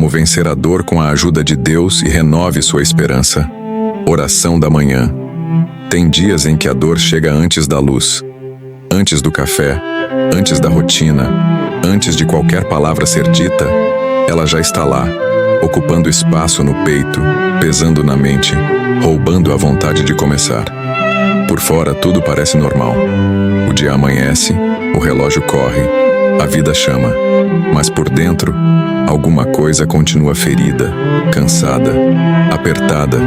como vencer a dor com a ajuda de Deus e renove sua esperança. Oração da manhã. Tem dias em que a dor chega antes da luz, antes do café, antes da rotina, antes de qualquer palavra ser dita. Ela já está lá, ocupando espaço no peito, pesando na mente, roubando a vontade de começar. Por fora tudo parece normal. O dia amanhece, o relógio corre, a vida chama. Mas por dentro, alguma coisa continua ferida, cansada, apertada,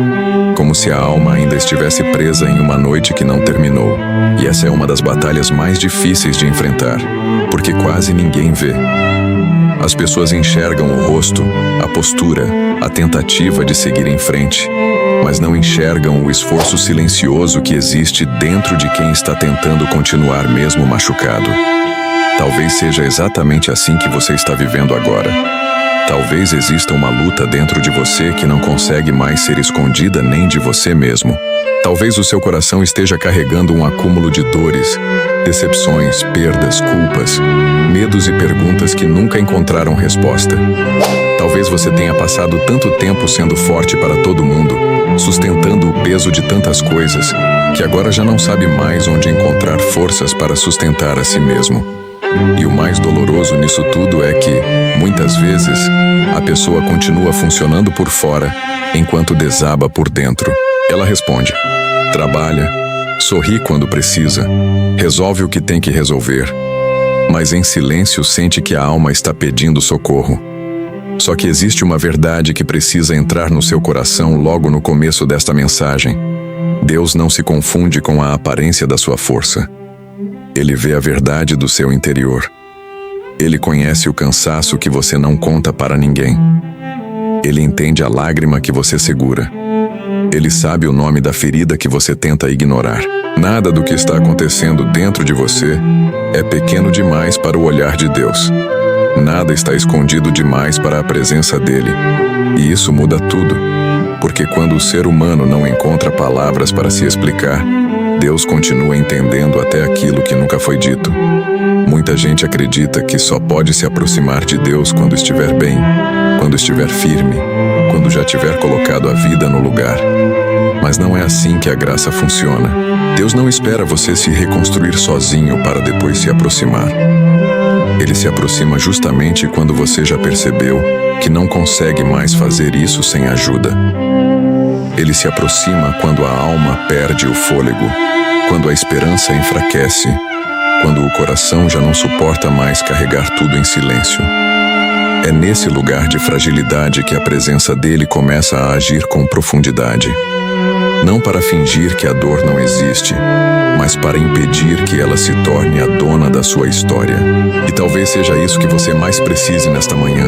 como se a alma ainda estivesse presa em uma noite que não terminou. E essa é uma das batalhas mais difíceis de enfrentar, porque quase ninguém vê. As pessoas enxergam o rosto, a postura, a tentativa de seguir em frente, mas não enxergam o esforço silencioso que existe dentro de quem está tentando continuar mesmo machucado. Talvez seja exatamente assim que você está vivendo agora. Talvez exista uma luta dentro de você que não consegue mais ser escondida nem de você mesmo. Talvez o seu coração esteja carregando um acúmulo de dores, decepções, perdas, culpas, medos e perguntas que nunca encontraram resposta. Talvez você tenha passado tanto tempo sendo forte para todo mundo, sustentando o peso de tantas coisas, que agora já não sabe mais onde encontrar forças para sustentar a si mesmo. E o mais doloroso nisso tudo é que, muitas vezes, a pessoa continua funcionando por fora, enquanto desaba por dentro. Ela responde, trabalha, sorri quando precisa, resolve o que tem que resolver, mas em silêncio sente que a alma está pedindo socorro. Só que existe uma verdade que precisa entrar no seu coração logo no começo desta mensagem. Deus não se confunde com a aparência da sua força. Ele vê a verdade do seu interior. Ele conhece o cansaço que você não conta para ninguém. Ele entende a lágrima que você segura. Ele sabe o nome da ferida que você tenta ignorar. Nada do que está acontecendo dentro de você é pequeno demais para o olhar de Deus. Nada está escondido demais para a presença dele. E isso muda tudo, porque quando o ser humano não encontra palavras para se explicar, Deus continua entendendo até aquilo que nunca foi dito. Muita gente acredita que só pode se aproximar de Deus quando estiver bem, quando estiver firme, quando já tiver colocado a vida no lugar. Mas não é assim que a graça funciona. Deus não espera você se reconstruir sozinho para depois se aproximar. Ele se aproxima justamente quando você já percebeu que não consegue mais fazer isso sem ajuda. Ele se aproxima quando a alma perde o fôlego, quando a esperança enfraquece, quando o coração já não suporta mais carregar tudo em silêncio. É nesse lugar de fragilidade que a presença dele começa a agir com profundidade. Não para fingir que a dor não existe, mas para impedir que ela se torne a dona da sua história. E talvez seja isso que você mais precise nesta manhã.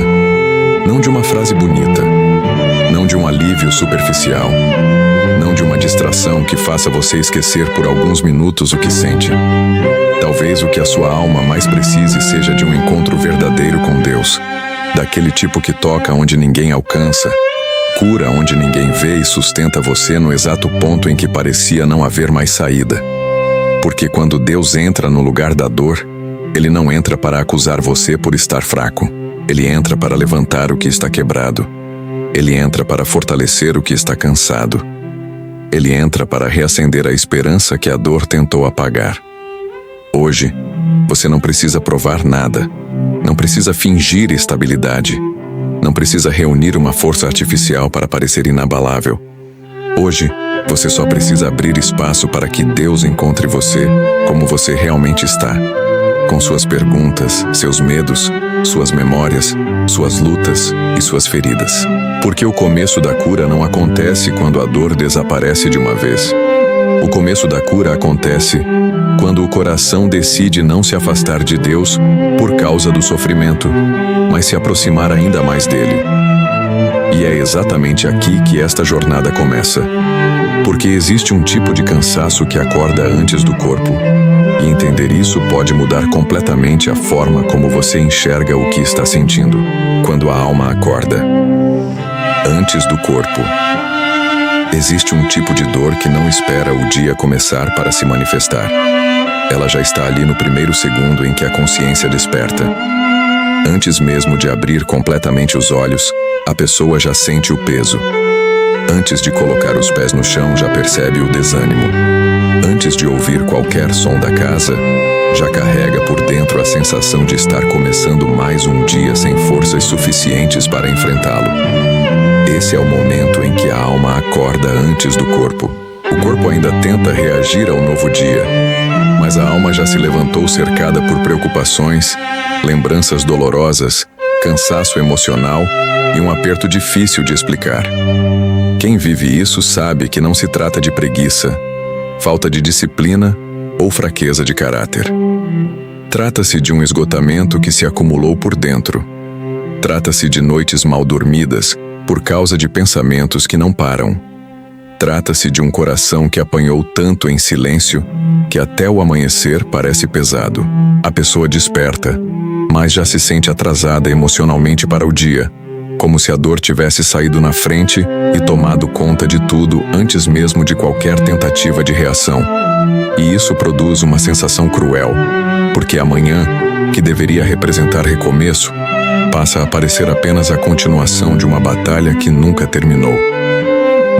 Não de uma frase bonita, não de um alívio superficial, não de uma distração que faça você esquecer por alguns minutos o que sente. Talvez o que a sua alma mais precise seja de um encontro verdadeiro com Deus, daquele tipo que toca onde ninguém alcança, cura onde ninguém vê e sustenta você no exato ponto em que parecia não haver mais saída. Porque quando Deus entra no lugar da dor, Ele não entra para acusar você por estar fraco. Ele entra para levantar o que está quebrado. Ele entra para fortalecer o que está cansado. Ele entra para reacender a esperança que a dor tentou apagar. Hoje, você não precisa provar nada. Não precisa fingir estabilidade. Não precisa reunir uma força artificial para parecer inabalável. Hoje, você só precisa abrir espaço para que Deus encontre você como você realmente está. Com suas perguntas, seus medos, suas memórias, suas lutas e suas feridas. Porque o começo da cura não acontece quando a dor desaparece de uma vez. O começo da cura acontece quando o coração decide não se afastar de Deus por causa do sofrimento, mas se aproximar ainda mais dele. E é exatamente aqui que esta jornada começa. Porque existe um tipo de cansaço que acorda antes do corpo. E entender isso pode mudar completamente a forma como você enxerga o que está sentindo quando a alma acorda. Antes do corpo. Existe um tipo de dor que não espera o dia começar para se manifestar. Ela já está ali no primeiro segundo em que a consciência desperta. Antes mesmo de abrir completamente os olhos, a pessoa já sente o peso. Antes de colocar os pés no chão, já percebe o desânimo. Antes de ouvir qualquer som da casa, já carrega por dentro a sensação de estar começando mais um dia sem forças suficientes para enfrentá-lo. Esse é o momento em que a alma acorda antes do corpo. O corpo ainda tenta reagir ao novo dia, mas a alma já se levantou cercada por preocupações, lembranças dolorosas, cansaço emocional e um aperto difícil de explicar. Quem vive isso sabe que não se trata de preguiça, falta de disciplina ou fraqueza de caráter. Trata-se de um esgotamento que se acumulou por dentro. Trata-se de noites mal dormidas por causa de pensamentos que não param. Trata-se de um coração que apanhou tanto em silêncio que até o amanhecer parece pesado. A pessoa desperta, mas já se sente atrasada emocionalmente para o dia, como se a dor tivesse saído na frente e tomado conta de tudo antes mesmo de qualquer tentativa de reação. E isso produz uma sensação cruel, porque amanhã, que deveria representar recomeço, passa a parecer apenas a continuação de uma batalha que nunca terminou.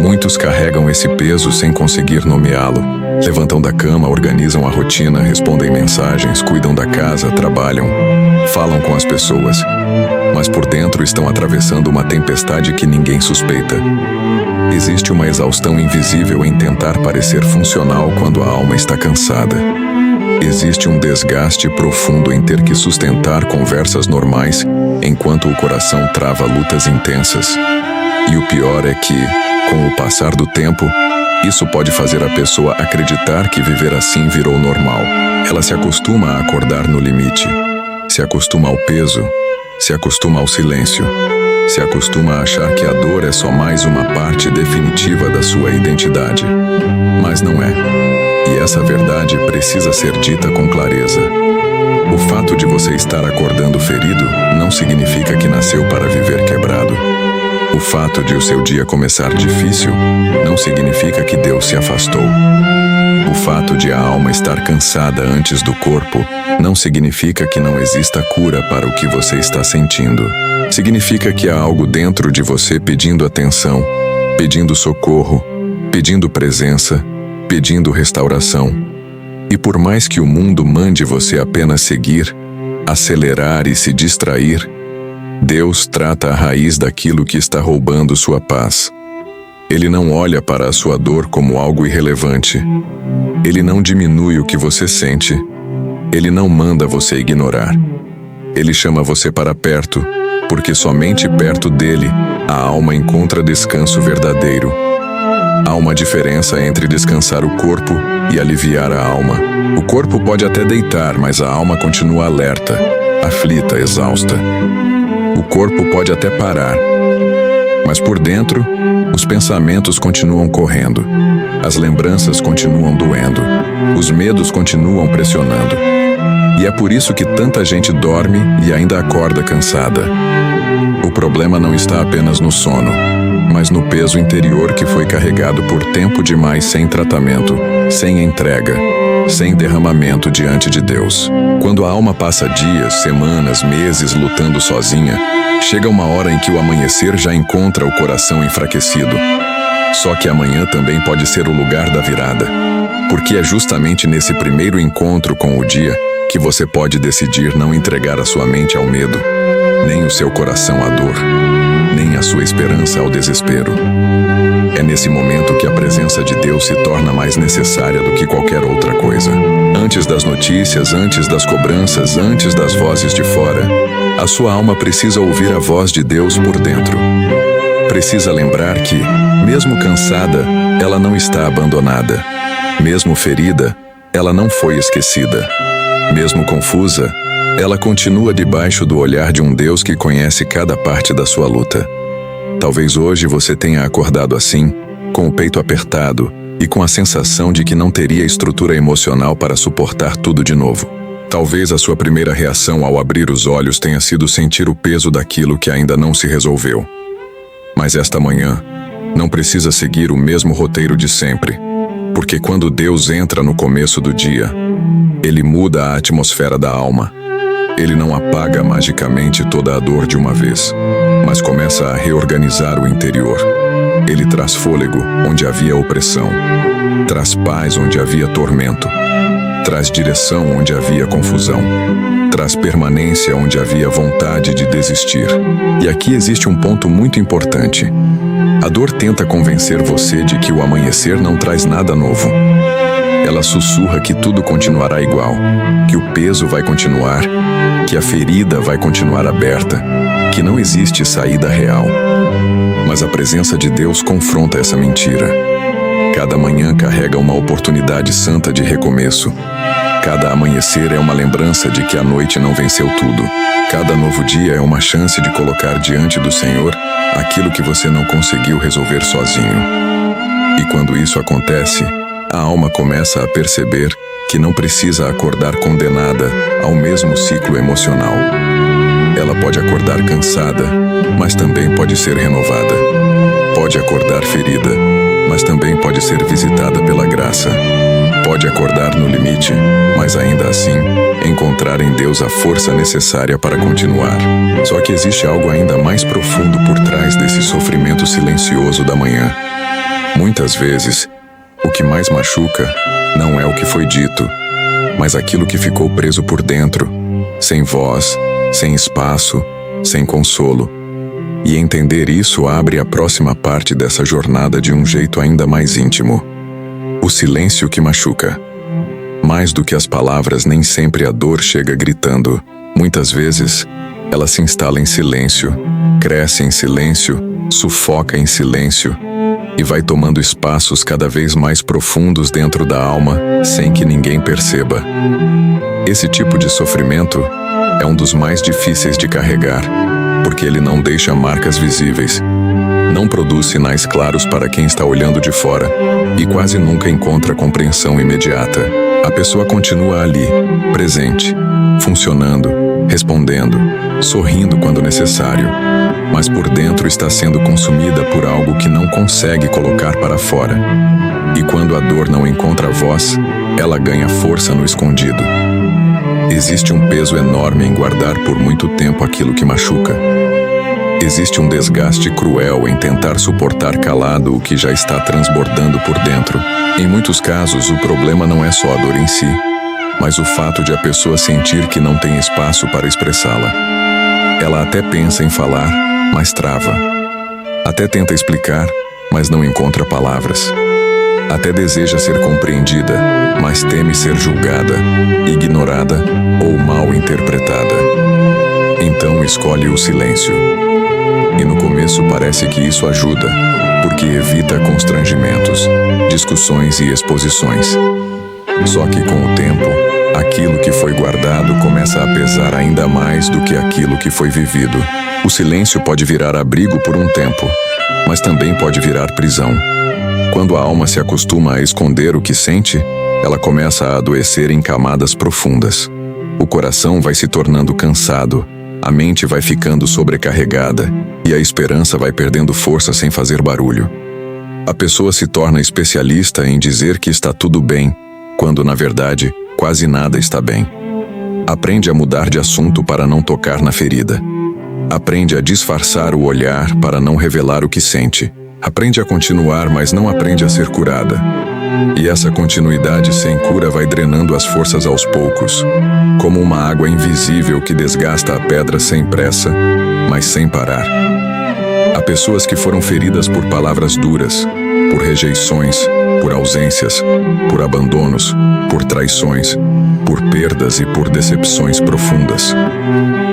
Muitos carregam esse peso sem conseguir nomeá-lo. Levantam da cama, organizam a rotina, respondem mensagens, cuidam da casa, trabalham, falam com as pessoas, mas por dentro estão atravessando uma tempestade que ninguém suspeita. Existe uma exaustão invisível em tentar parecer funcional quando a alma está cansada. Existe um desgaste profundo em ter que sustentar conversas normais enquanto o coração trava lutas intensas. E o pior é que, com o passar do tempo, isso pode fazer a pessoa acreditar que viver assim virou normal. Ela se acostuma a acordar no limite, se acostuma ao peso, se acostuma ao silêncio, se acostuma a achar que a dor é só mais uma parte definitiva da sua identidade. Mas não é. E essa verdade precisa ser dita com clareza. O fato de você estar acordando ferido não significa que nasceu para viver quebrado. O fato de o seu dia começar difícil não significa que Deus se afastou. O fato de a alma estar cansada antes do corpo não significa que não exista cura para o que você está sentindo. Significa que há algo dentro de você pedindo atenção, pedindo socorro, pedindo presença, pedindo restauração. E por mais que o mundo mande você apenas seguir, acelerar e se distrair, Deus trata a raiz daquilo que está roubando sua paz. Ele não olha para a sua dor como algo irrelevante. Ele não diminui o que você sente. Ele não manda você ignorar. Ele chama você para perto, porque somente perto dele a alma encontra descanso verdadeiro. Há uma diferença entre descansar o corpo e aliviar a alma. O corpo pode até deitar, mas a alma continua alerta, aflita, exausta. O corpo pode até parar, mas por dentro, os pensamentos continuam correndo, as lembranças continuam doendo, os medos continuam pressionando. E é por isso que tanta gente dorme e ainda acorda cansada. O problema não está apenas no sono, mas no peso interior que foi carregado por tempo demais sem tratamento, sem entrega, sem derramamento diante de Deus. Quando a alma passa dias, semanas, meses lutando sozinha, chega uma hora em que o amanhecer já encontra o coração enfraquecido. Só que amanhã também pode ser o lugar da virada, porque é justamente nesse primeiro encontro com o dia que você pode decidir não entregar a sua mente ao medo, nem o seu coração à dor, nem a sua esperança ao desespero. É nesse momento que a presença de Deus se torna mais necessária do que qualquer outra coisa. Antes das notícias, antes das cobranças, antes das vozes de fora, a sua alma precisa ouvir a voz de Deus por dentro. Precisa lembrar que, mesmo cansada, ela não está abandonada. Mesmo ferida, ela não foi esquecida. Mesmo confusa, ela continua debaixo do olhar de um Deus que conhece cada parte da sua luta. Talvez hoje você tenha acordado assim, com o peito apertado e com a sensação de que não teria estrutura emocional para suportar tudo de novo. Talvez a sua primeira reação ao abrir os olhos tenha sido sentir o peso daquilo que ainda não se resolveu. Mas esta manhã, não precisa seguir o mesmo roteiro de sempre, porque quando Deus entra no começo do dia, Ele muda a atmosfera da alma. Ele não apaga magicamente toda a dor de uma vez, mas começa a reorganizar o interior. Ele traz fôlego onde havia opressão, traz paz onde havia tormento, traz direção onde havia confusão, traz permanência onde havia vontade de desistir. E aqui existe um ponto muito importante. A dor tenta convencer você de que o amanhecer não traz nada novo. Ela sussurra que tudo continuará igual, que o peso vai continuar, que a ferida vai continuar aberta, que não existe saída real. Mas a presença de Deus confronta essa mentira. Cada manhã carrega uma oportunidade santa de recomeço. Cada amanhecer é uma lembrança de que a noite não venceu tudo. Cada novo dia é uma chance de colocar diante do Senhor aquilo que você não conseguiu resolver sozinho. E quando isso acontece, a alma começa a perceber que não precisa acordar condenada ao mesmo ciclo emocional. Ela pode acordar cansada, mas também pode ser renovada. Pode acordar ferida, mas também pode ser visitada pela graça. Pode acordar no limite, mas ainda assim, encontrar em Deus a força necessária para continuar. Só que existe algo ainda mais profundo por trás desse sofrimento silencioso da manhã. Muitas vezes, o que mais machuca não é o que foi dito, mas aquilo que ficou preso por dentro, sem voz, sem espaço, sem consolo. E entender isso abre a próxima parte dessa jornada de um jeito ainda mais íntimo. O silêncio que machuca. Mais do que as palavras, nem sempre a dor chega gritando. Muitas vezes, ela se instala em silêncio, cresce em silêncio, sufoca em silêncio e vai tomando espaços cada vez mais profundos dentro da alma, sem que ninguém perceba. Esse tipo de sofrimento é um dos mais difíceis de carregar, porque ele não deixa marcas visíveis, não produz sinais claros para quem está olhando de fora e quase nunca encontra compreensão imediata. A pessoa continua ali, presente, funcionando, respondendo, sorrindo quando necessário, mas por dentro está sendo consumida por algo que não consegue colocar para fora. E quando a dor não encontra voz, ela ganha força no escondido. Existe um peso enorme em guardar por muito tempo aquilo que machuca. Existe um desgaste cruel em tentar suportar calado o que já está transbordando por dentro. Em muitos casos, o problema não é só a dor em si, mas o fato de a pessoa sentir que não tem espaço para expressá-la. Ela até pensa em falar, mas trava. Até tenta explicar, mas não encontra palavras. Até deseja ser compreendida, mas teme ser julgada, ignorada ou mal interpretada. Então escolhe o silêncio. E no começo parece que isso ajuda, porque evita constrangimentos, discussões e exposições. Só que com o tempo, aquilo que foi guardado começa a pesar ainda mais do que aquilo que foi vivido. O silêncio pode virar abrigo por um tempo, mas também pode virar prisão. Quando a alma se acostuma a esconder o que sente, ela começa a adoecer em camadas profundas. O coração vai se tornando cansado, a mente vai ficando sobrecarregada e a esperança vai perdendo força sem fazer barulho. A pessoa se torna especialista em dizer que está tudo bem, quando na verdade quase nada está bem. Aprende a mudar de assunto para não tocar na ferida. Aprende a disfarçar o olhar para não revelar o que sente. Aprende a continuar, mas não aprende a ser curada. E essa continuidade sem cura vai drenando as forças aos poucos, como uma água invisível que desgasta a pedra sem pressa, mas sem parar. Há pessoas que foram feridas por palavras duras, por rejeições, por ausências, por abandonos, por traições, por perdas e por decepções profundas.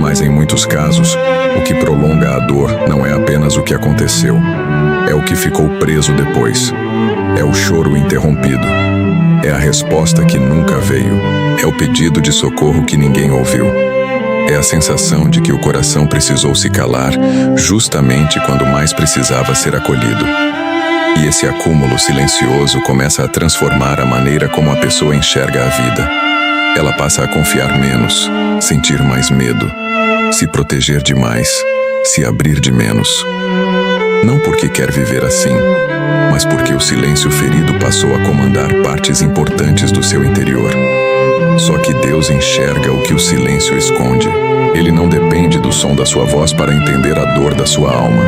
Mas em muitos casos, o que prolonga a dor não é apenas o que aconteceu, é o que ficou preso depois. É o choro interrompido. É a resposta que nunca veio. É o pedido de socorro que ninguém ouviu. É a sensação de que o coração precisou se calar justamente quando mais precisava ser acolhido. E esse acúmulo silencioso começa a transformar a maneira como a pessoa enxerga a vida. Ela passa a confiar menos, sentir mais medo, se proteger demais, se abrir de menos. Não porque quer viver assim, mas porque o silêncio ferido passou a comandar partes importantes do seu interior. Só que Deus enxerga o que o silêncio esconde. Ele não depende do som da sua voz para entender a dor da sua alma.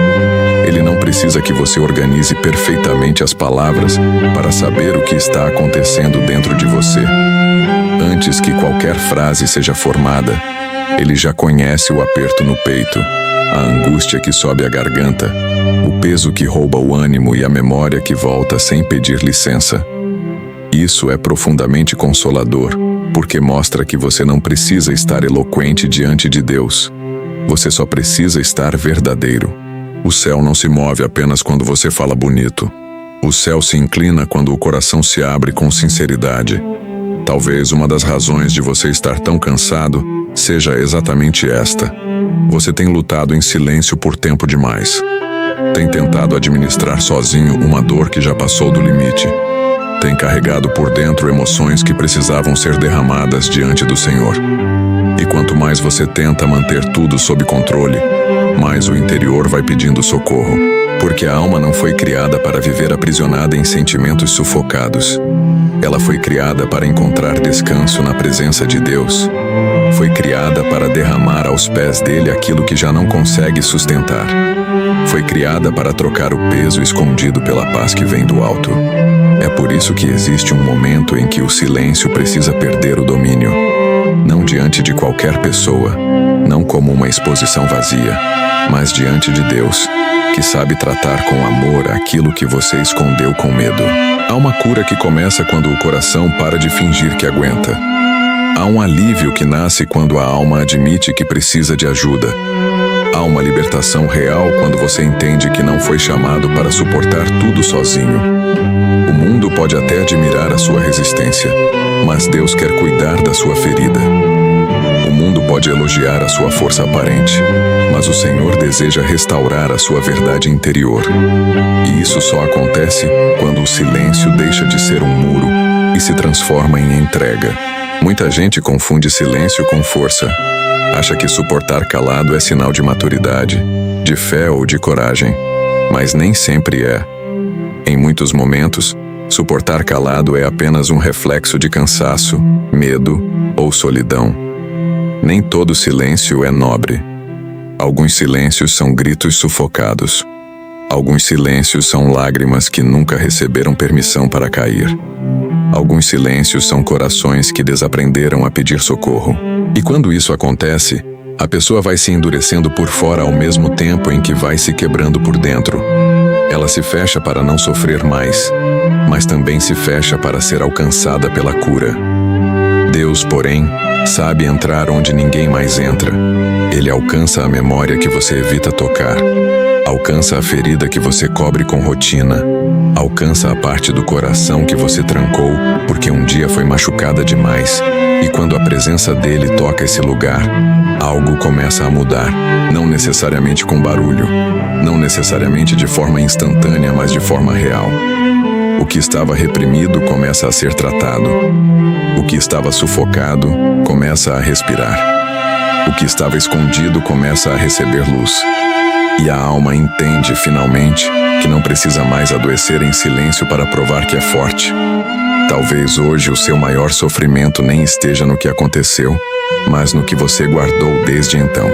Ele não precisa que você organize perfeitamente as palavras para saber o que está acontecendo dentro de você. Antes que qualquer frase seja formada, ele já conhece o aperto no peito, a angústia que sobe a garganta, o peso que rouba o ânimo e a memória que volta sem pedir licença. Isso é profundamente consolador, porque mostra que você não precisa estar eloquente diante de Deus. Você só precisa estar verdadeiro. O céu não se move apenas quando você fala bonito. O céu se inclina quando o coração se abre com sinceridade. Talvez uma das razões de você estar tão cansado seja exatamente esta. Você tem lutado em silêncio por tempo demais. Tem tentado administrar sozinho uma dor que já passou do limite. Tem carregado por dentro emoções que precisavam ser derramadas diante do Senhor. E quanto mais você tenta manter tudo sob controle, mais o interior vai pedindo socorro. Porque a alma não foi criada para viver aprisionada em sentimentos sufocados. Ela foi criada para encontrar descanso na presença de Deus. Foi criada para derramar aos pés dele aquilo que já não consegue sustentar. Foi criada para trocar o peso escondido pela paz que vem do alto. É por isso que existe um momento em que o silêncio precisa perder o domínio. Não diante de qualquer pessoa, não como uma exposição vazia, mas diante de Deus, que sabe tratar com amor aquilo que você escondeu com medo. Há uma cura que começa quando o coração para de fingir que aguenta. Há um alívio que nasce quando a alma admite que precisa de ajuda. Há uma libertação real quando você entende que não foi chamado para suportar tudo sozinho. O mundo pode até admirar a sua resistência, mas Deus quer cuidar da sua ferida. O mundo pode elogiar a sua força aparente, mas o Senhor deseja restaurar a sua verdade interior. E isso só acontece quando o silêncio deixa de ser um muro e se transforma em entrega. Muita gente confunde silêncio com força. Acha que suportar calado é sinal de maturidade, de fé ou de coragem, mas nem sempre é. Em muitos momentos, suportar calado é apenas um reflexo de cansaço, medo ou solidão. Nem todo silêncio é nobre. Alguns silêncios são gritos sufocados. Alguns silêncios são lágrimas que nunca receberam permissão para cair. Alguns silêncios são corações que desaprenderam a pedir socorro. E quando isso acontece, a pessoa vai se endurecendo por fora ao mesmo tempo em que vai se quebrando por dentro. Ela se fecha para não sofrer mais, mas também se fecha para ser alcançada pela cura. Deus, porém, sabe entrar onde ninguém mais entra. Ele alcança a memória que você evita tocar. Alcança a ferida que você cobre com rotina. Alcança a parte do coração que você trancou porque um dia foi machucada demais. E quando a presença dele toca esse lugar, algo começa a mudar. Não necessariamente com barulho. Não necessariamente de forma instantânea, mas de forma real. O que estava reprimido começa a ser tratado. O que estava sufocado começa a respirar. O que estava escondido começa a receber luz. E a alma entende, finalmente, que não precisa mais adoecer em silêncio para provar que é forte. Talvez hoje o seu maior sofrimento nem esteja no que aconteceu, mas no que você guardou desde então.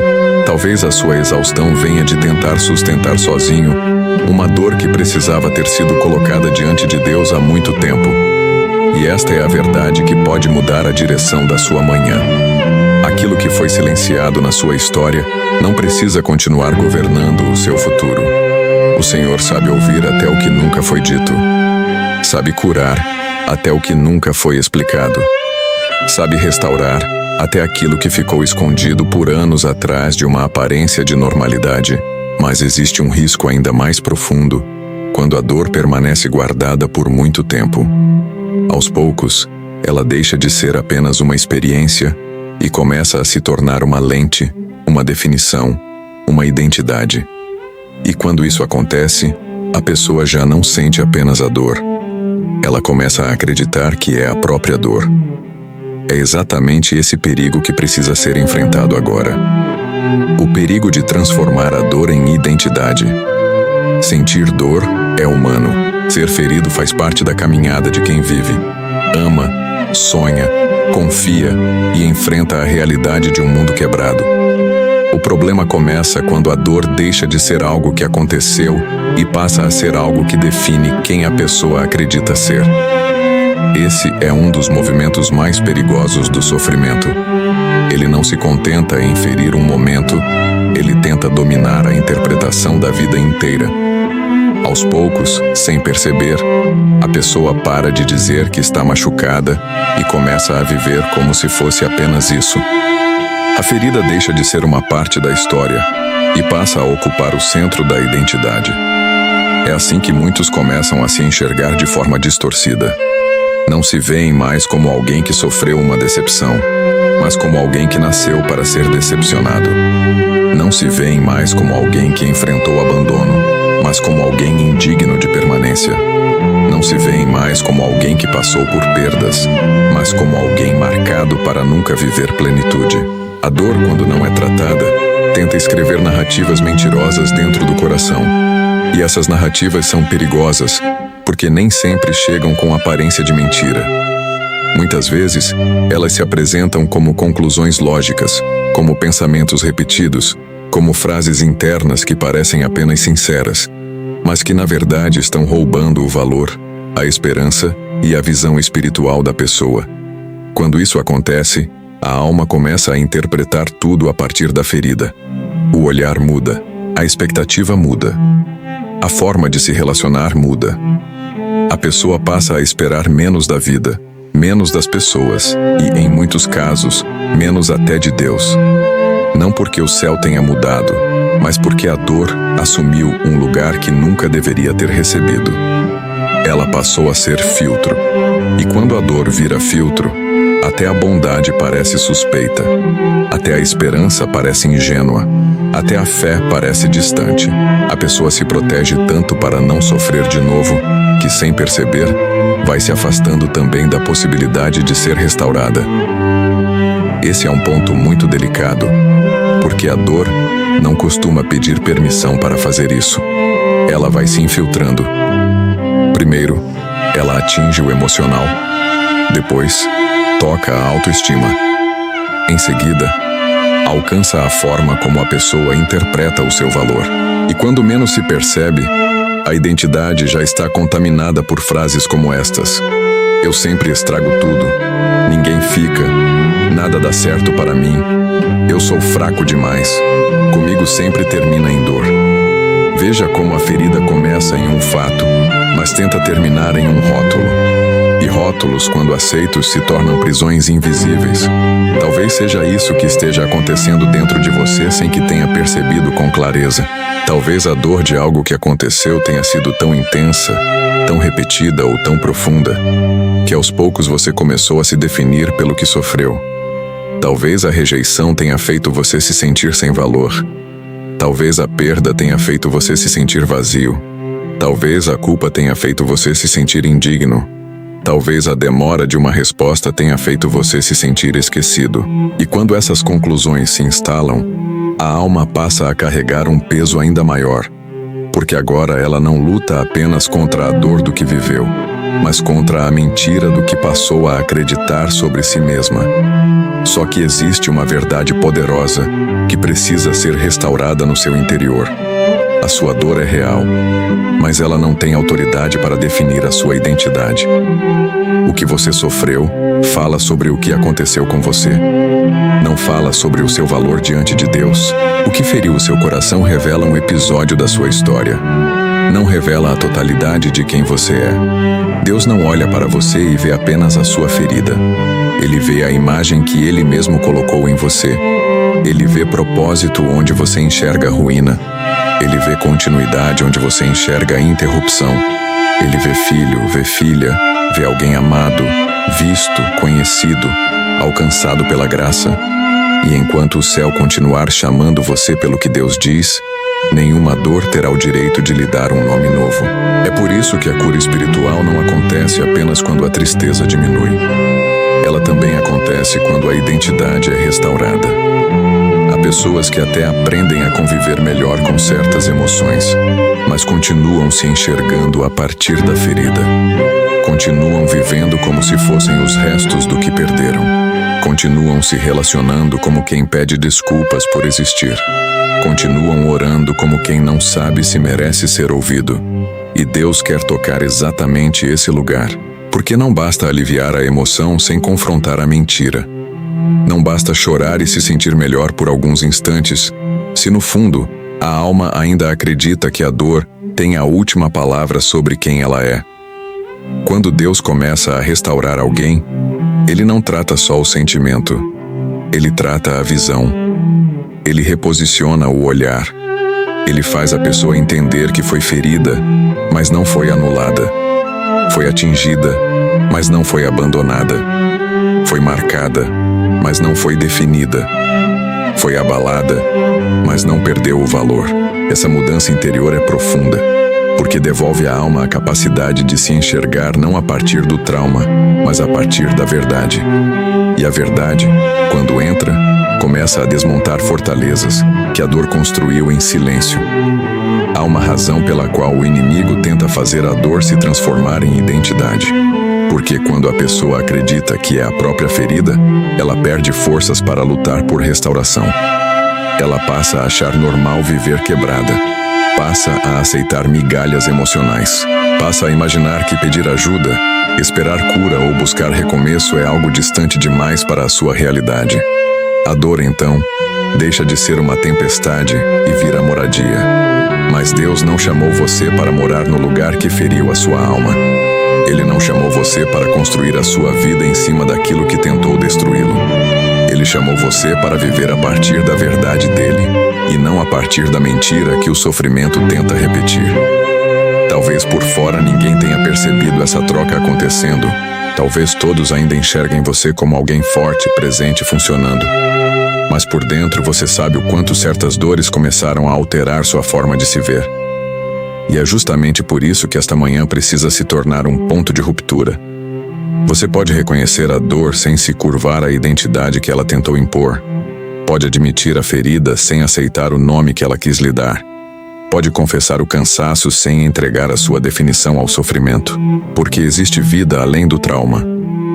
Talvez a sua exaustão venha de tentar sustentar sozinho uma dor que precisava ter sido colocada diante de Deus há muito tempo. E esta é a verdade que pode mudar a direção da sua manhã. Aquilo que foi silenciado na sua história não precisa continuar governando o seu futuro. O Senhor sabe ouvir até o que nunca foi dito. Sabe curar até o que nunca foi explicado. Sabe restaurar até aquilo que ficou escondido por anos atrás de uma aparência de normalidade. Mas existe um risco ainda mais profundo quando a dor permanece guardada por muito tempo. Aos poucos, ela deixa de ser apenas uma experiência e começa a se tornar uma lente, uma definição, uma identidade. E quando isso acontece, a pessoa já não sente apenas a dor. Ela começa a acreditar que é a própria dor. É exatamente esse perigo que precisa ser enfrentado agora. O perigo de transformar a dor em identidade. Sentir dor é humano. Ser ferido faz parte da caminhada de quem vive, ama, sonha confia e enfrenta a realidade de um mundo quebrado. O problema começa quando a dor deixa de ser algo que aconteceu e passa a ser algo que define quem a pessoa acredita ser. Esse é um dos movimentos mais perigosos do sofrimento. Ele não se contenta em ferir um momento, ele tenta dominar a interpretação da vida inteira. Aos poucos, sem perceber, a pessoa para de dizer que está machucada e começa a viver como se fosse apenas isso. A ferida deixa de ser uma parte da história e passa a ocupar o centro da identidade. É assim que muitos começam a se enxergar de forma distorcida. Não se veem mais como alguém que sofreu uma decepção, mas como alguém que nasceu para ser decepcionado. Não se veem mais como alguém que enfrentou abandono, mas como alguém indigno de permanência. Não se veem mais como alguém que passou por perdas, mas como alguém marcado para nunca viver plenitude. A dor, quando não é tratada, tenta escrever narrativas mentirosas dentro do coração. E essas narrativas são perigosas, porque nem sempre chegam com aparência de mentira. Muitas vezes, elas se apresentam como conclusões lógicas, como pensamentos repetidos, como frases internas que parecem apenas sinceras, mas que na verdade estão roubando o valor, a esperança e a visão espiritual da pessoa. Quando isso acontece, a alma começa a interpretar tudo a partir da ferida. O olhar muda, a expectativa muda, a forma de se relacionar muda. A pessoa passa a esperar menos da vida, menos das pessoas e, em muitos casos, menos até de Deus. Não porque o céu tenha mudado, mas porque a dor assumiu um lugar que nunca deveria ter recebido. Ela passou a ser filtro. E quando a dor vira filtro, até a bondade parece suspeita, até a esperança parece ingênua, até a fé parece distante. A pessoa se protege tanto para não sofrer de novo, que sem perceber, vai se afastando também da possibilidade de ser restaurada. Esse é um ponto muito delicado, porque a dor não costuma pedir permissão para fazer isso. Ela vai se infiltrando. Primeiro, ela atinge o emocional. Depois, toca a autoestima. Em seguida, alcança a forma como a pessoa interpreta o seu valor. E quando menos se percebe, a identidade já está contaminada por frases como estas: eu sempre estrago tudo, ninguém fica, nada dá certo para mim, eu sou fraco demais, comigo sempre termina em dor. Veja como a ferida começa em um fato, mas tenta terminar em um rótulo. E rótulos, quando aceitos, se tornam prisões invisíveis. Talvez seja isso que esteja acontecendo dentro de você sem que tenha percebido com clareza. Talvez a dor de algo que aconteceu tenha sido tão intensa, tão repetida ou tão profunda, que aos poucos você começou a se definir pelo que sofreu. Talvez a rejeição tenha feito você se sentir sem valor. Talvez a perda tenha feito você se sentir vazio. Talvez a culpa tenha feito você se sentir indigno. Talvez a demora de uma resposta tenha feito você se sentir esquecido. E quando essas conclusões se instalam, a alma passa a carregar um peso ainda maior, porque agora ela não luta apenas contra a dor do que viveu, mas contra a mentira do que passou a acreditar sobre si mesma. Só que existe uma verdade poderosa que precisa ser restaurada no seu interior. A sua dor é real, mas ela não tem autoridade para definir a sua identidade. O que você sofreu fala sobre o que aconteceu com você. Não fala sobre o seu valor diante de Deus. O que feriu o seu coração revela um episódio da sua história. Não revela a totalidade de quem você é. Deus não olha para você e vê apenas a sua ferida. Ele vê a imagem que Ele mesmo colocou em você. Ele vê propósito onde você enxerga ruína. Ele vê continuidade onde você enxerga interrupção. Ele vê filho, vê filha, vê alguém amado, visto, conhecido, alcançado pela graça. E enquanto o céu continuar chamando você pelo que Deus diz, nenhuma dor terá o direito de lhe dar um nome novo. É por isso que a cura espiritual não acontece apenas quando a tristeza diminui. Ela também acontece quando a identidade é restaurada. Há pessoas que até aprendem a conviver melhor com certas emoções, mas continuam se enxergando a partir da ferida. continuam vivendo como se fossem os restos do que perderam. Continuam se relacionando como quem pede desculpas por existir. Continuam orando como quem não sabe se merece ser ouvido. E Deus quer tocar exatamente esse lugar, porque não basta aliviar a emoção sem confrontar a mentira. Não basta chorar e se sentir melhor por alguns instantes, se no fundo a alma ainda acredita que a dor tem a última palavra sobre quem ela é. Quando Deus começa a restaurar alguém, Ele não trata só o sentimento, Ele trata a visão. Ele reposiciona o olhar. Ele faz a pessoa entender que foi ferida, mas não foi anulada. Foi atingida, mas não foi abandonada. Foi marcada, mas não foi definida. Foi abalada, mas não perdeu o valor. Essa mudança interior é profunda, porque devolve à alma a capacidade de se enxergar não a partir do trauma, mas a partir da verdade. E a verdade, quando entra, começa a desmontar fortalezas que a dor construiu em silêncio. Há uma razão pela qual o inimigo tenta fazer a dor se transformar em identidade. Porque quando a pessoa acredita que é a própria ferida, ela perde forças para lutar por restauração. Ela passa a achar normal viver quebrada. Passa a aceitar migalhas emocionais. Passa a imaginar que pedir ajuda, esperar cura ou buscar recomeço é algo distante demais para a sua realidade. A dor, então, deixa de ser uma tempestade e vira moradia. Mas Deus não chamou você para morar no lugar que feriu a sua alma. Ele não chamou você para construir a sua vida em cima daquilo que tentou destruí-lo. Ele chamou você para viver a partir da verdade dele, e não a partir da mentira que o sofrimento tenta repetir. Talvez por fora ninguém tenha percebido essa troca acontecendo. Talvez todos ainda enxerguem você como alguém forte, presente, funcionando. Mas por dentro você sabe o quanto certas dores começaram a alterar sua forma de se ver. E é justamente por isso que esta manhã precisa se tornar um ponto de ruptura. Você pode reconhecer a dor sem se curvar à identidade que ela tentou impor. Pode admitir a ferida sem aceitar o nome que ela quis lhe dar. Pode confessar o cansaço sem entregar a sua definição ao sofrimento. Porque existe vida além do trauma.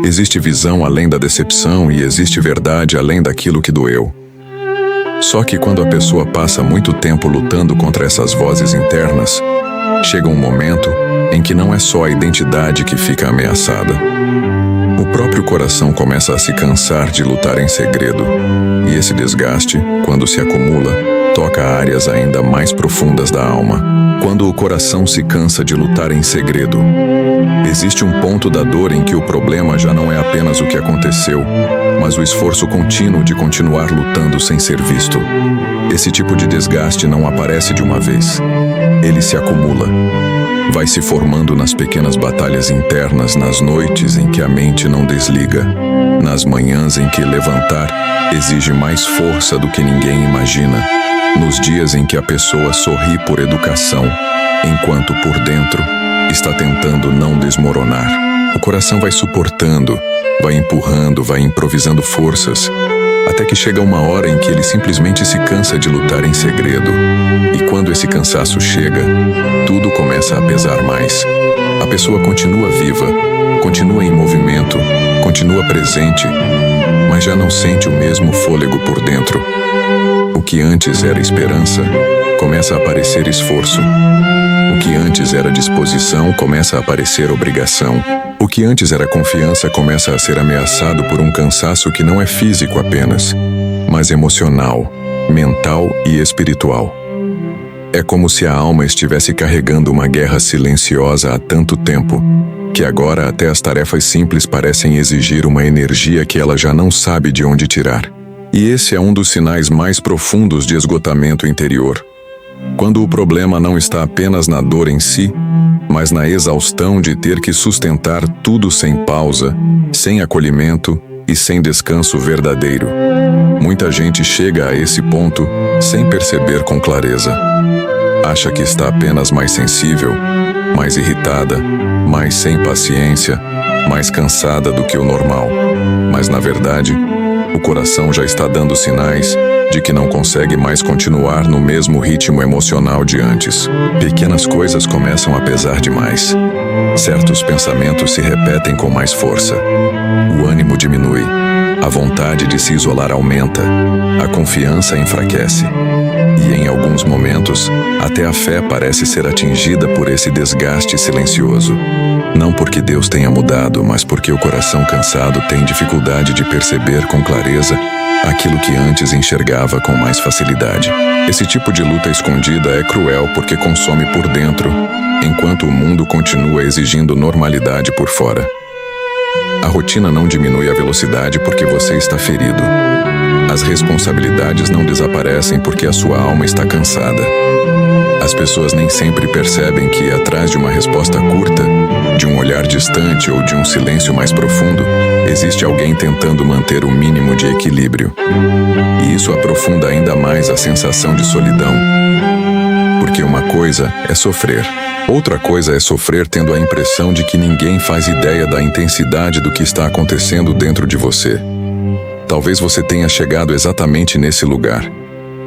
Existe visão além da decepção e existe verdade além daquilo que doeu. Só que quando a pessoa passa muito tempo lutando contra essas vozes internas, chega um momento em que não é só a identidade que fica ameaçada. O próprio coração começa a se cansar de lutar em segredo, e esse desgaste, quando se acumula, toca áreas ainda mais profundas da alma. Quando o coração se cansa de lutar em segredo, existe um ponto da dor em que o problema já não é apenas o que aconteceu, mas o esforço contínuo de continuar lutando sem ser visto. Esse tipo de desgaste não aparece de uma vez. Ele se acumula. Vai se formando nas pequenas batalhas internas, nas noites em que a mente não desliga, nas manhãs em que levantar exige mais força do que ninguém imagina, nos dias em que a pessoa sorri por educação, enquanto por dentro está tentando não desmoronar. O coração vai suportando, vai empurrando, vai improvisando forças, até que chega uma hora em que ele simplesmente se cansa de lutar em segredo. E quando esse cansaço chega, tudo começa a pesar mais. A pessoa continua viva, continua em movimento, continua presente, mas já não sente o mesmo fôlego por dentro. O que antes era esperança, começa a aparecer esforço. O que antes era disposição, começa a aparecer obrigação. O que antes era confiança começa a ser ameaçado por um cansaço que não é físico apenas, mas emocional, mental e espiritual. É como se a alma estivesse carregando uma guerra silenciosa há tanto tempo, que agora até as tarefas simples parecem exigir uma energia que ela já não sabe de onde tirar. E esse é um dos sinais mais profundos de esgotamento interior. Quando o problema não está apenas na dor em si, mas na exaustão de ter que sustentar tudo sem pausa, sem acolhimento e sem descanso verdadeiro. Muita gente chega a esse ponto sem perceber com clareza. Acha que está apenas mais sensível, mais irritada, mais sem paciência, mais cansada do que o normal. Mas, na verdade, o coração já está dando sinais de que não consegue mais continuar no mesmo ritmo emocional de antes. Pequenas coisas começam a pesar demais. Certos pensamentos se repetem com mais força. O ânimo diminui. A vontade de se isolar aumenta. A confiança enfraquece. E em alguns momentos, até a fé parece ser atingida por esse desgaste silencioso. Não porque Deus tenha mudado, mas porque o coração cansado tem dificuldade de perceber com clareza aquilo que antes enxergava com mais facilidade. Esse tipo de luta escondida é cruel porque consome por dentro, enquanto o mundo continua exigindo normalidade por fora. A rotina não diminui a velocidade porque você está ferido. As responsabilidades não desaparecem porque a sua alma está cansada. As pessoas nem sempre percebem que, atrás de uma resposta curta, de um olhar distante ou de um silêncio mais profundo, existe alguém tentando manter o mínimo de equilíbrio. E isso aprofunda ainda mais a sensação de solidão. Porque uma coisa é sofrer. Outra coisa é sofrer tendo a impressão de que ninguém faz ideia da intensidade do que está acontecendo dentro de você. Talvez você tenha chegado exatamente nesse lugar.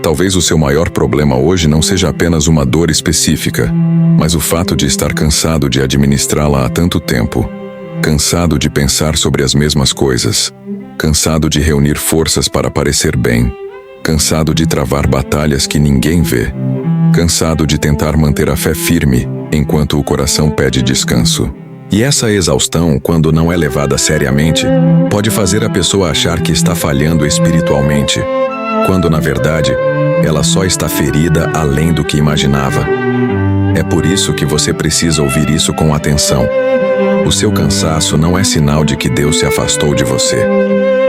Talvez o seu maior problema hoje não seja apenas uma dor específica, mas o fato de estar cansado de administrá-la há tanto tempo. Cansado de pensar sobre as mesmas coisas. Cansado de reunir forças para parecer bem. Cansado de travar batalhas que ninguém vê. Cansado de tentar manter a fé firme enquanto o coração pede descanso. E essa exaustão, quando não é levada seriamente, pode fazer a pessoa achar que está falhando espiritualmente, quando, na verdade, ela só está ferida além do que imaginava. É por isso que você precisa ouvir isso com atenção. O seu cansaço não é sinal de que Deus se afastou de você.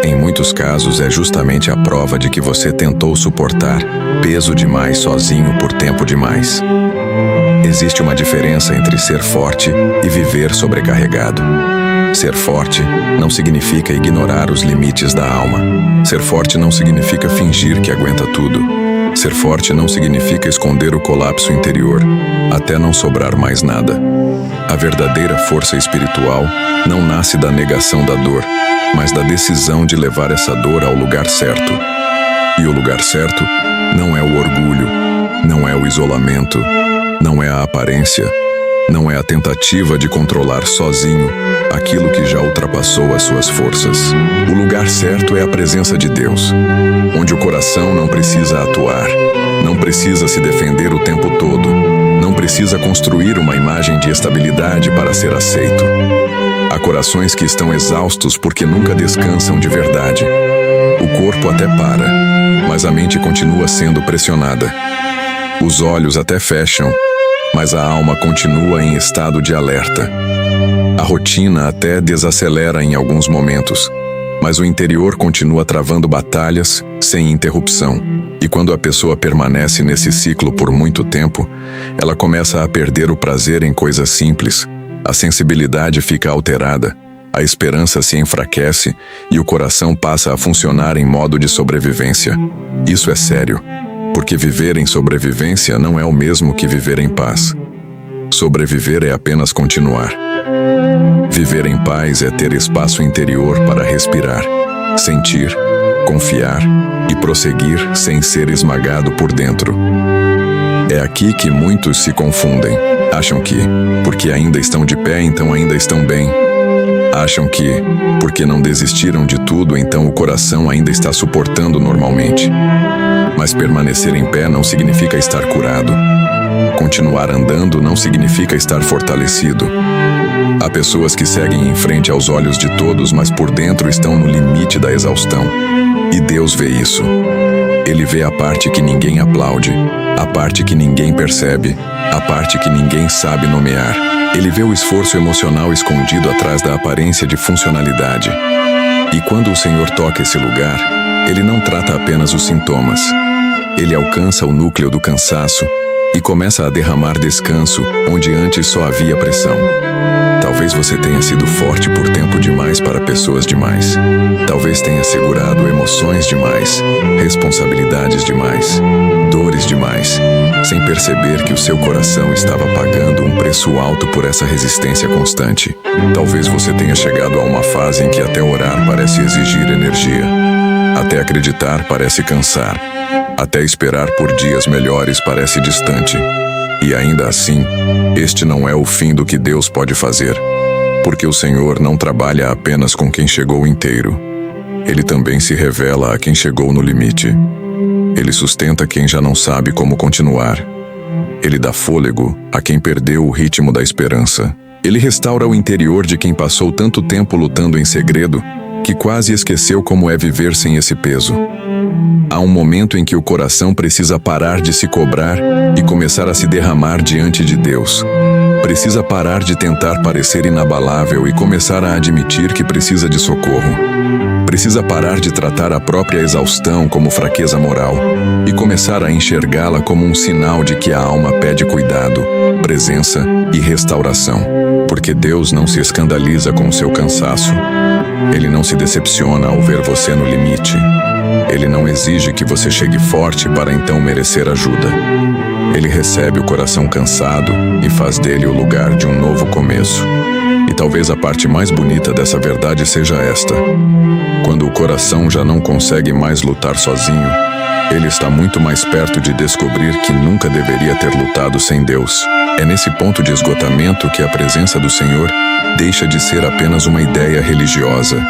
Em muitos casos, é justamente a prova de que você tentou suportar peso demais sozinho por tempo demais. Existe uma diferença entre ser forte e viver sobrecarregado. Ser forte não significa ignorar os limites da alma. Ser forte não significa fingir que aguenta tudo. Ser forte não significa esconder o colapso interior, até não sobrar mais nada. A verdadeira força espiritual não nasce da negação da dor, mas da decisão de levar essa dor ao lugar certo. E o lugar certo não é o orgulho, não é o isolamento, não é a aparência, não é a tentativa de controlar sozinho aquilo que já ultrapassou as suas forças. O lugar certo é a presença de Deus, onde o coração não precisa atuar, não precisa se defender o tempo todo, não precisa construir uma imagem de estabilidade para ser aceito. Há corações que estão exaustos porque nunca descansam de verdade. O corpo até para, mas a mente continua sendo pressionada. Os olhos até fecham, mas a alma continua em estado de alerta. A rotina até desacelera em alguns momentos, mas o interior continua travando batalhas sem interrupção. E quando a pessoa permanece nesse ciclo por muito tempo, ela começa a perder o prazer em coisas simples, a sensibilidade fica alterada, a esperança se enfraquece e o coração passa a funcionar em modo de sobrevivência. Isso é sério, porque viver em sobrevivência não é o mesmo que viver em paz. Sobreviver é apenas continuar. Viver em paz é ter espaço interior para respirar, sentir, confiar e prosseguir sem ser esmagado por dentro. É aqui que muitos se confundem. Acham que, porque ainda estão de pé, então ainda estão bem. Acham que, porque não desistiram de tudo, então o coração ainda está suportando normalmente. Mas permanecer em pé não significa estar curado. Continuar andando não significa estar fortalecido. Há pessoas que seguem em frente aos olhos de todos, mas por dentro estão no limite da exaustão. E Deus vê isso. Ele vê a parte que ninguém aplaude, a parte que ninguém percebe, a parte que ninguém sabe nomear. Ele vê o esforço emocional escondido atrás da aparência de funcionalidade. E quando o Senhor toca esse lugar, Ele não trata apenas os sintomas. Ele alcança o núcleo do cansaço e começa a derramar descanso onde antes só havia pressão. Talvez você tenha sido forte por tempo demais para pessoas demais. Talvez tenha segurado emoções demais, responsabilidades demais, dores demais, sem perceber que o seu coração estava pagando um preço alto por essa resistência constante. Talvez você tenha chegado a uma fase em que até orar parece exigir energia. Até acreditar parece cansar. Até esperar por dias melhores parece distante. E ainda assim, este não é o fim do que Deus pode fazer. Porque o Senhor não trabalha apenas com quem chegou inteiro. Ele também se revela a quem chegou no limite. Ele sustenta quem já não sabe como continuar. Ele dá fôlego a quem perdeu o ritmo da esperança. Ele restaura o interior de quem passou tanto tempo lutando em segredo que quase esqueceu como é viver sem esse peso. Há um momento em que o coração precisa parar de se cobrar e começar a se derramar diante de Deus. Precisa parar de tentar parecer inabalável e começar a admitir que precisa de socorro. Precisa parar de tratar a própria exaustão como fraqueza moral e começar a enxergá-la como um sinal de que a alma pede cuidado, presença e restauração. Porque Deus não se escandaliza com o seu cansaço. Ele não se decepciona ao ver você no limite. Ele não exige que você chegue forte para então merecer ajuda. Ele recebe o coração cansado e faz dele o lugar de um novo começo. E talvez a parte mais bonita dessa verdade seja esta. Quando o coração já não consegue mais lutar sozinho, ele está muito mais perto de descobrir que nunca deveria ter lutado sem Deus. É nesse ponto de esgotamento que a presença do Senhor deixa de ser apenas uma ideia religiosa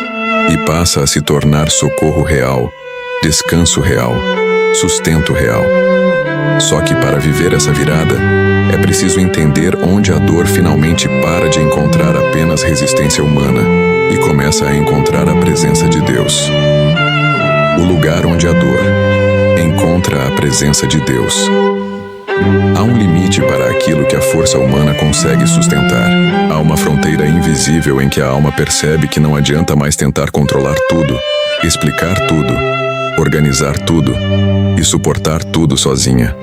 e passa a se tornar socorro real, descanso real, sustento real. Só que para viver essa virada, é preciso entender onde a dor finalmente para de encontrar apenas resistência humana e começa a encontrar a presença de Deus. O lugar onde a dor encontra a presença de Deus. Há um limite para aquilo que a força humana consegue sustentar. Há uma fronteira invisível em que a alma percebe que não adianta mais tentar controlar tudo, explicar tudo, organizar tudo e suportar tudo sozinha.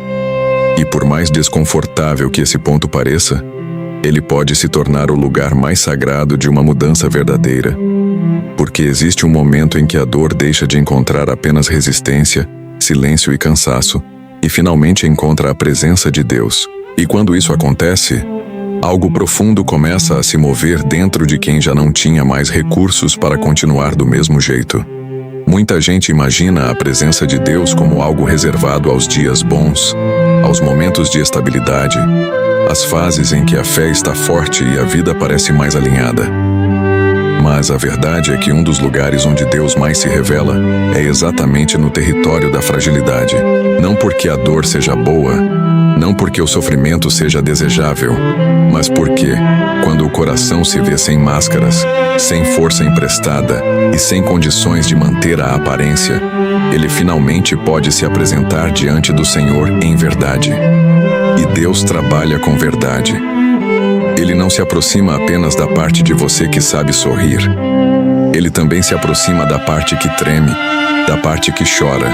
E por mais desconfortável que esse ponto pareça, ele pode se tornar o lugar mais sagrado de uma mudança verdadeira. Porque existe um momento em que a dor deixa de encontrar apenas resistência, silêncio e cansaço, e finalmente encontra a presença de Deus. E quando isso acontece, algo profundo começa a se mover dentro de quem já não tinha mais recursos para continuar do mesmo jeito. Muita gente imagina a presença de Deus como algo reservado aos dias bons, aos momentos de estabilidade, às fases em que a fé está forte e a vida parece mais alinhada. Mas a verdade é que um dos lugares onde Deus mais se revela é exatamente no território da fragilidade. Não porque a dor seja boa, não porque o sofrimento seja desejável, mas porque, quando o coração se vê sem máscaras, sem força emprestada e sem condições de manter a aparência, ele finalmente pode se apresentar diante do Senhor em verdade. E Deus trabalha com verdade. Ele não se aproxima apenas da parte de você que sabe sorrir. Ele também se aproxima da parte que treme, da parte que chora,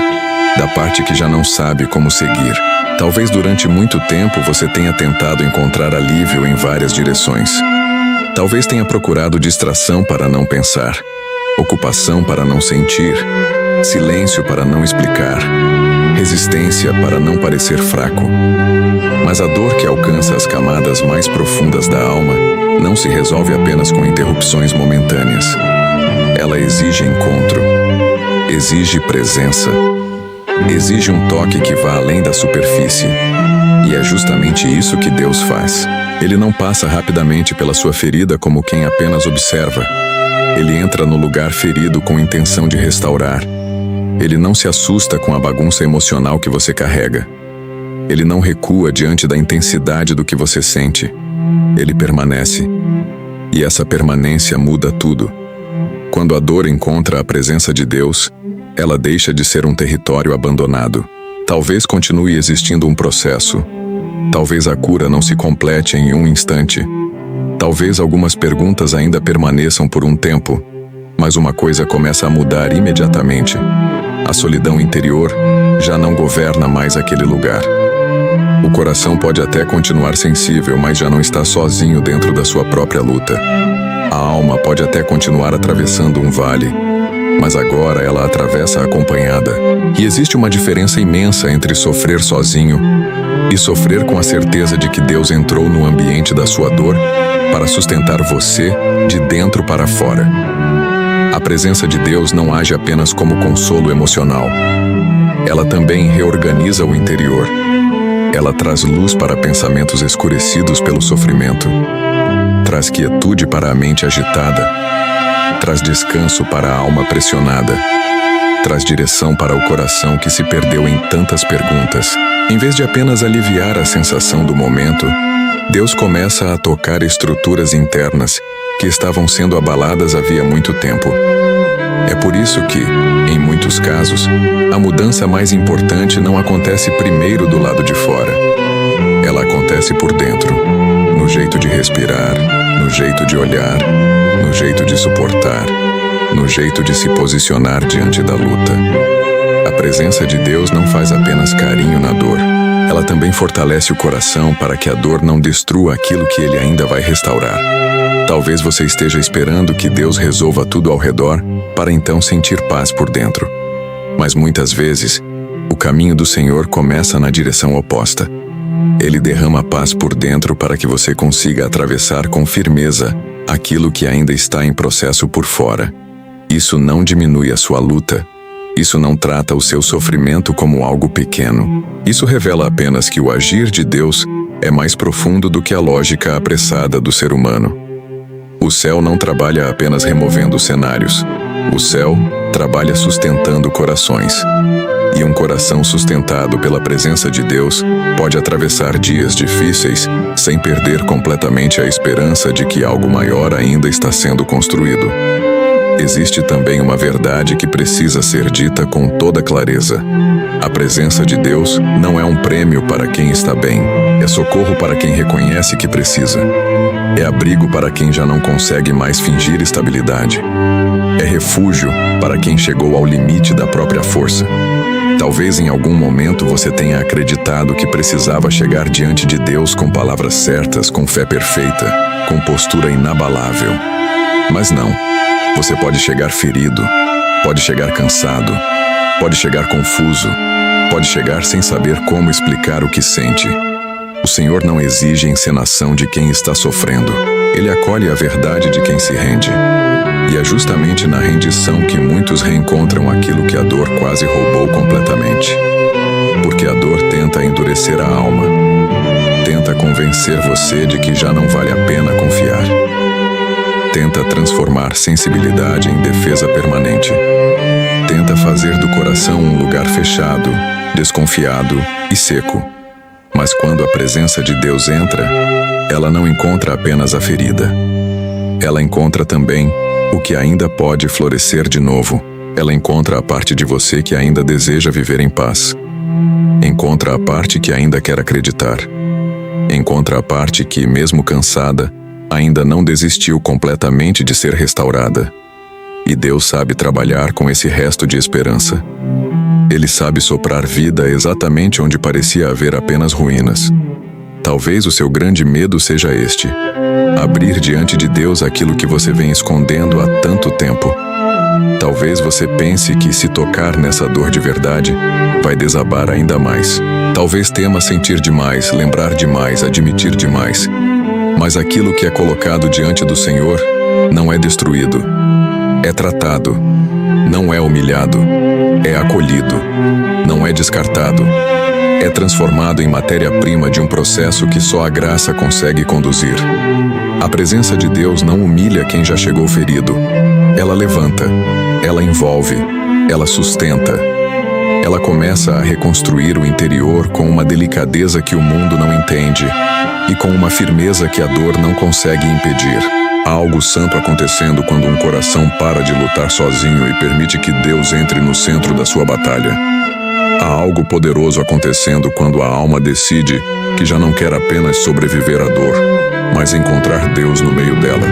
da parte que já não sabe como seguir. Talvez durante muito tempo você tenha tentado encontrar alívio em várias direções. Talvez tenha procurado distração para não pensar, ocupação para não sentir, silêncio para não explicar, resistência para não parecer fraco. Mas a dor que alcança as camadas mais profundas da alma não se resolve apenas com interrupções momentâneas. Ela exige encontro, exige presença, exige um toque que vá além da superfície. E é justamente isso que Deus faz. Ele não passa rapidamente pela sua ferida como quem apenas observa. Ele entra no lugar ferido com intenção de restaurar. Ele não se assusta com a bagunça emocional que você carrega. Ele não recua diante da intensidade do que você sente. Ele permanece. E essa permanência muda tudo. Quando a dor encontra a presença de Deus, ela deixa de ser um território abandonado. Talvez continue existindo um processo. Talvez a cura não se complete em um instante. Talvez algumas perguntas ainda permaneçam por um tempo. Mas uma coisa começa a mudar imediatamente. A solidão interior já não governa mais aquele lugar. O coração pode até continuar sensível, mas já não está sozinho dentro da sua própria luta. A alma pode até continuar atravessando um vale, mas agora ela atravessa acompanhada. E existe uma diferença imensa entre sofrer sozinho e sofrer com a certeza de que Deus entrou no ambiente da sua dor para sustentar você de dentro para fora. A presença de Deus não age apenas como consolo emocional. Ela também reorganiza o interior. Ela traz luz para pensamentos escurecidos pelo sofrimento. Traz quietude para a mente agitada. Traz descanso para a alma pressionada. Traz direção para o coração que se perdeu em tantas perguntas. Em vez de apenas aliviar a sensação do momento, Deus começa a tocar estruturas internas que estavam sendo abaladas havia muito tempo. É por isso que, em muitos casos, a mudança mais importante não acontece primeiro do lado de fora. Ela acontece por dentro, no jeito de respirar, no jeito de olhar, no jeito de suportar, no jeito de se posicionar diante da luta. A presença de Deus não faz apenas carinho na dor. Ela também fortalece o coração para que a dor não destrua aquilo que Ele ainda vai restaurar. Talvez você esteja esperando que Deus resolva tudo ao redor para então sentir paz por dentro. Mas muitas vezes, o caminho do Senhor começa na direção oposta. Ele derrama paz por dentro para que você consiga atravessar com firmeza aquilo que ainda está em processo por fora. Isso não diminui a sua luta. Isso não trata o seu sofrimento como algo pequeno. Isso revela apenas que o agir de Deus é mais profundo do que a lógica apressada do ser humano. O céu não trabalha apenas removendo cenários. O céu trabalha sustentando corações. E um coração sustentado pela presença de Deus pode atravessar dias difíceis sem perder completamente a esperança de que algo maior ainda está sendo construído. Existe também uma verdade que precisa ser dita com toda clareza. A presença de Deus não é um prêmio para quem está bem. É socorro para quem reconhece que precisa. É abrigo para quem já não consegue mais fingir estabilidade. É refúgio para quem chegou ao limite da própria força. Talvez em algum momento você tenha acreditado que precisava chegar diante de Deus com palavras certas, com fé perfeita, com postura inabalável. Mas não. Você pode chegar ferido, pode chegar cansado, pode chegar confuso, pode chegar sem saber como explicar o que sente. O Senhor não exige encenação de quem está sofrendo. Ele acolhe a verdade de quem se rende. E é justamente na rendição que muitos reencontram aquilo que a dor quase roubou completamente. Porque a dor tenta endurecer a alma. Tenta convencer você de que já não vale a pena confiar. Tenta transformar sensibilidade em defesa permanente. Tenta fazer do coração um lugar fechado, desconfiado e seco. Mas quando a presença de Deus entra, ela não encontra apenas a ferida. Ela encontra também o que ainda pode florescer de novo. Ela encontra a parte de você que ainda deseja viver em paz. Encontra a parte que ainda quer acreditar. Encontra a parte que, mesmo cansada, ainda não desistiu completamente de ser restaurada. E Deus sabe trabalhar com esse resto de esperança. Ele sabe soprar vida exatamente onde parecia haver apenas ruínas. Talvez o seu grande medo seja este: abrir diante de Deus aquilo que você vem escondendo há tanto tempo. Talvez você pense que se tocar nessa dor de verdade, vai desabar ainda mais. Talvez tema sentir demais, lembrar demais, admitir demais. Mas aquilo que é colocado diante do Senhor não é destruído, é tratado, não é humilhado, é acolhido, não é descartado, é transformado em matéria-prima de um processo que só a graça consegue conduzir. A presença de Deus não humilha quem já chegou ferido. Ela levanta, ela envolve, ela sustenta. Ela começa a reconstruir o interior com uma delicadeza que o mundo não entende e com uma firmeza que a dor não consegue impedir. Há algo santo acontecendo quando um coração para de lutar sozinho e permite que Deus entre no centro da sua batalha. Há algo poderoso acontecendo quando a alma decide que já não quer apenas sobreviver à dor, mas encontrar Deus no meio dela.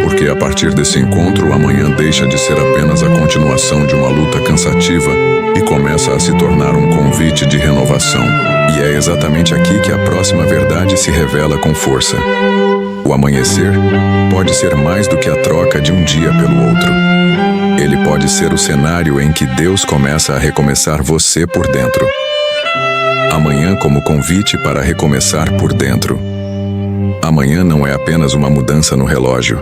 Porque a partir desse encontro, amanhã deixa de ser apenas a continuação de uma luta cansativa e começa a se tornar um convite de renovação. E é exatamente aqui que a próxima verdade se revela com força. O amanhecer pode ser mais do que a troca de um dia pelo outro. Ele pode ser o cenário em que Deus começa a recomeçar você por dentro. Amanhã como convite para recomeçar por dentro. Amanhã não é apenas uma mudança no relógio.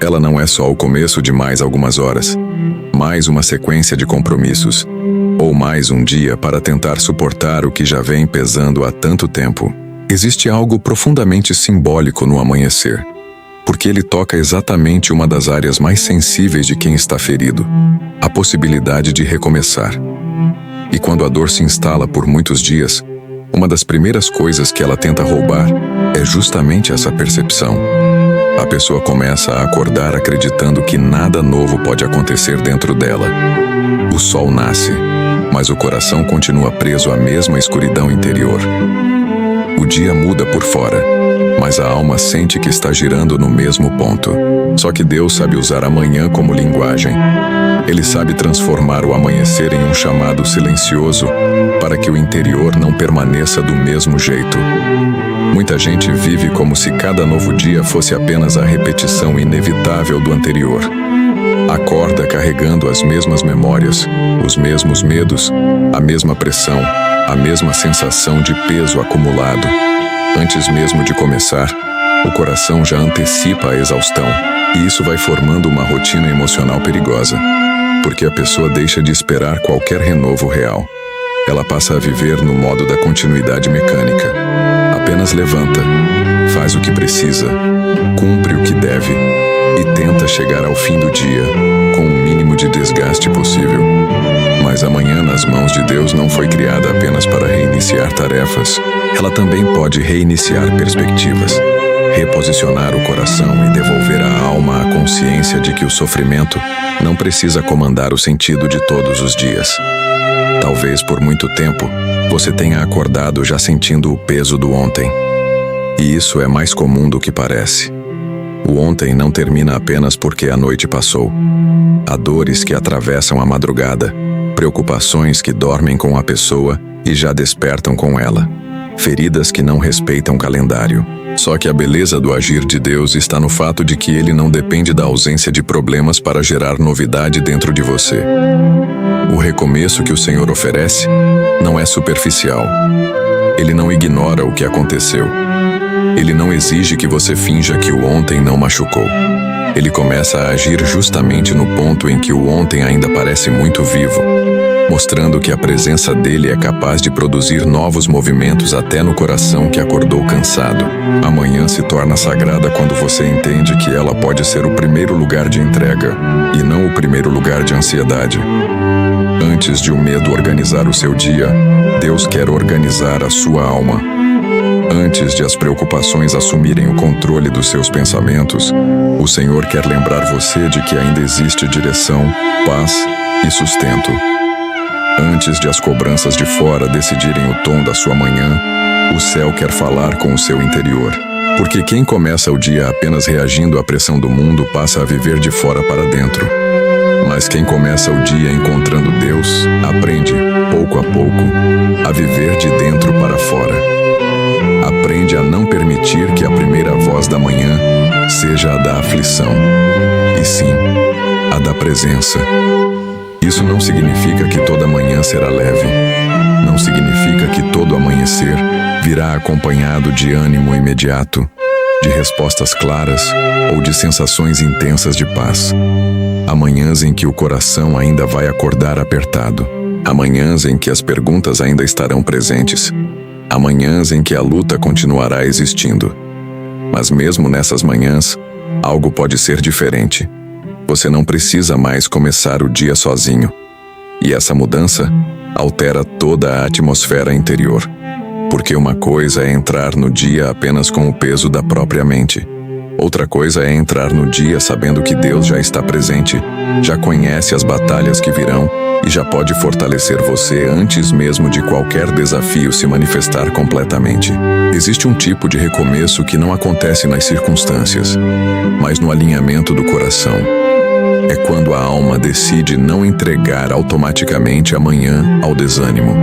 Ela não é só o começo de mais algumas horas, mais uma sequência de compromissos, ou mais um dia para tentar suportar o que já vem pesando há tanto tempo. Existe algo profundamente simbólico no amanhecer, porque ele toca exatamente uma das áreas mais sensíveis de quem está ferido, a possibilidade de recomeçar. E quando a dor se instala por muitos dias, uma das primeiras coisas que ela tenta roubar é justamente essa percepção. A pessoa começa a acordar acreditando que nada novo pode acontecer dentro dela. O sol nasce, mas o coração continua preso à mesma escuridão interior. O dia muda por fora, mas a alma sente que está girando no mesmo ponto. Só que Deus sabe usar a manhã como linguagem. Ele sabe transformar o amanhecer em um chamado silencioso para que o interior não permaneça do mesmo jeito. Muita gente vive como se cada novo dia fosse apenas a repetição inevitável do anterior. Acorda carregando as mesmas memórias, os mesmos medos, a mesma pressão, a mesma sensação de peso acumulado. Antes mesmo de começar, o coração já antecipa a exaustão, e isso vai formando uma rotina emocional perigosa, porque a pessoa deixa de esperar qualquer renovo real. Ela passa a viver no modo da continuidade mecânica. Apenas levanta, faz o que precisa, cumpre o que deve e tenta chegar ao fim do dia com o mínimo de desgaste possível. Mas a manhã nas mãos de Deus não foi criada apenas para reiniciar tarefas. Ela também pode reiniciar perspectivas, reposicionar o coração e devolver à alma a consciência de que o sofrimento não precisa comandar o sentido de todos os dias. Talvez por muito tempo você tenha acordado já sentindo o peso do ontem. E isso é mais comum do que parece. O ontem não termina apenas porque a noite passou. Há dores que atravessam a madrugada, preocupações que dormem com a pessoa e já despertam com ela, feridas que não respeitam calendário. Só que a beleza do agir de Deus está no fato de que Ele não depende da ausência de problemas para gerar novidade dentro de você. O recomeço que o Senhor oferece não é superficial. Ele não ignora o que aconteceu. Ele não exige que você finja que o ontem não machucou. Ele começa a agir justamente no ponto em que o ontem ainda parece muito vivo, mostrando que a presença dele é capaz de produzir novos movimentos até no coração que acordou cansado. A manhã se torna sagrada quando você entende que ela pode ser o primeiro lugar de entrega e não o primeiro lugar de ansiedade. Antes de o medo organizar o seu dia, Deus quer organizar a sua alma. Antes de as preocupações assumirem o controle dos seus pensamentos, o Senhor quer lembrar você de que ainda existe direção, paz e sustento. Antes de as cobranças de fora decidirem o tom da sua manhã, o céu quer falar com o seu interior. Porque quem começa o dia apenas reagindo à pressão do mundo passa a viver de fora para dentro. Mas quem começa o dia encontrando Deus, aprende, pouco a pouco, a viver de dentro para fora. Aprende a não permitir que a primeira voz da manhã seja a da aflição, e sim, a da presença. Isso não significa que toda manhã será leve. Não significa que todo amanhecer virá acompanhado de ânimo imediato, de respostas claras ou de sensações intensas de paz. Há manhãs em que o coração ainda vai acordar apertado. Há manhãs em que as perguntas ainda estarão presentes. Há manhãs em que a luta continuará existindo. Mas mesmo nessas manhãs, algo pode ser diferente. Você não precisa mais começar o dia sozinho. E essa mudança altera toda a atmosfera interior. Porque uma coisa é entrar no dia apenas com o peso da própria mente. Outra coisa é entrar no dia sabendo que Deus já está presente, já conhece as batalhas que virão e já pode fortalecer você antes mesmo de qualquer desafio se manifestar completamente. Existe um tipo de recomeço que não acontece nas circunstâncias, mas no alinhamento do coração. É quando a alma decide não entregar automaticamente amanhã ao desânimo.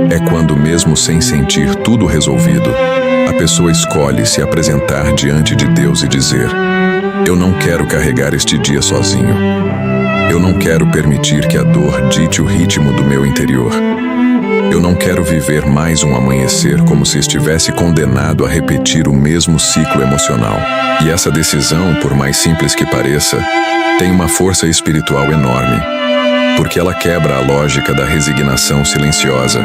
É quando, mesmo sem sentir tudo resolvido, a pessoa escolhe se apresentar diante de Deus e dizer: eu não quero carregar este dia sozinho. Eu não quero permitir que a dor dite o ritmo do meu interior. Eu não quero viver mais um amanhecer como se estivesse condenado a repetir o mesmo ciclo emocional. E essa decisão, por mais simples que pareça, tem uma força espiritual enorme, porque ela quebra a lógica da resignação silenciosa.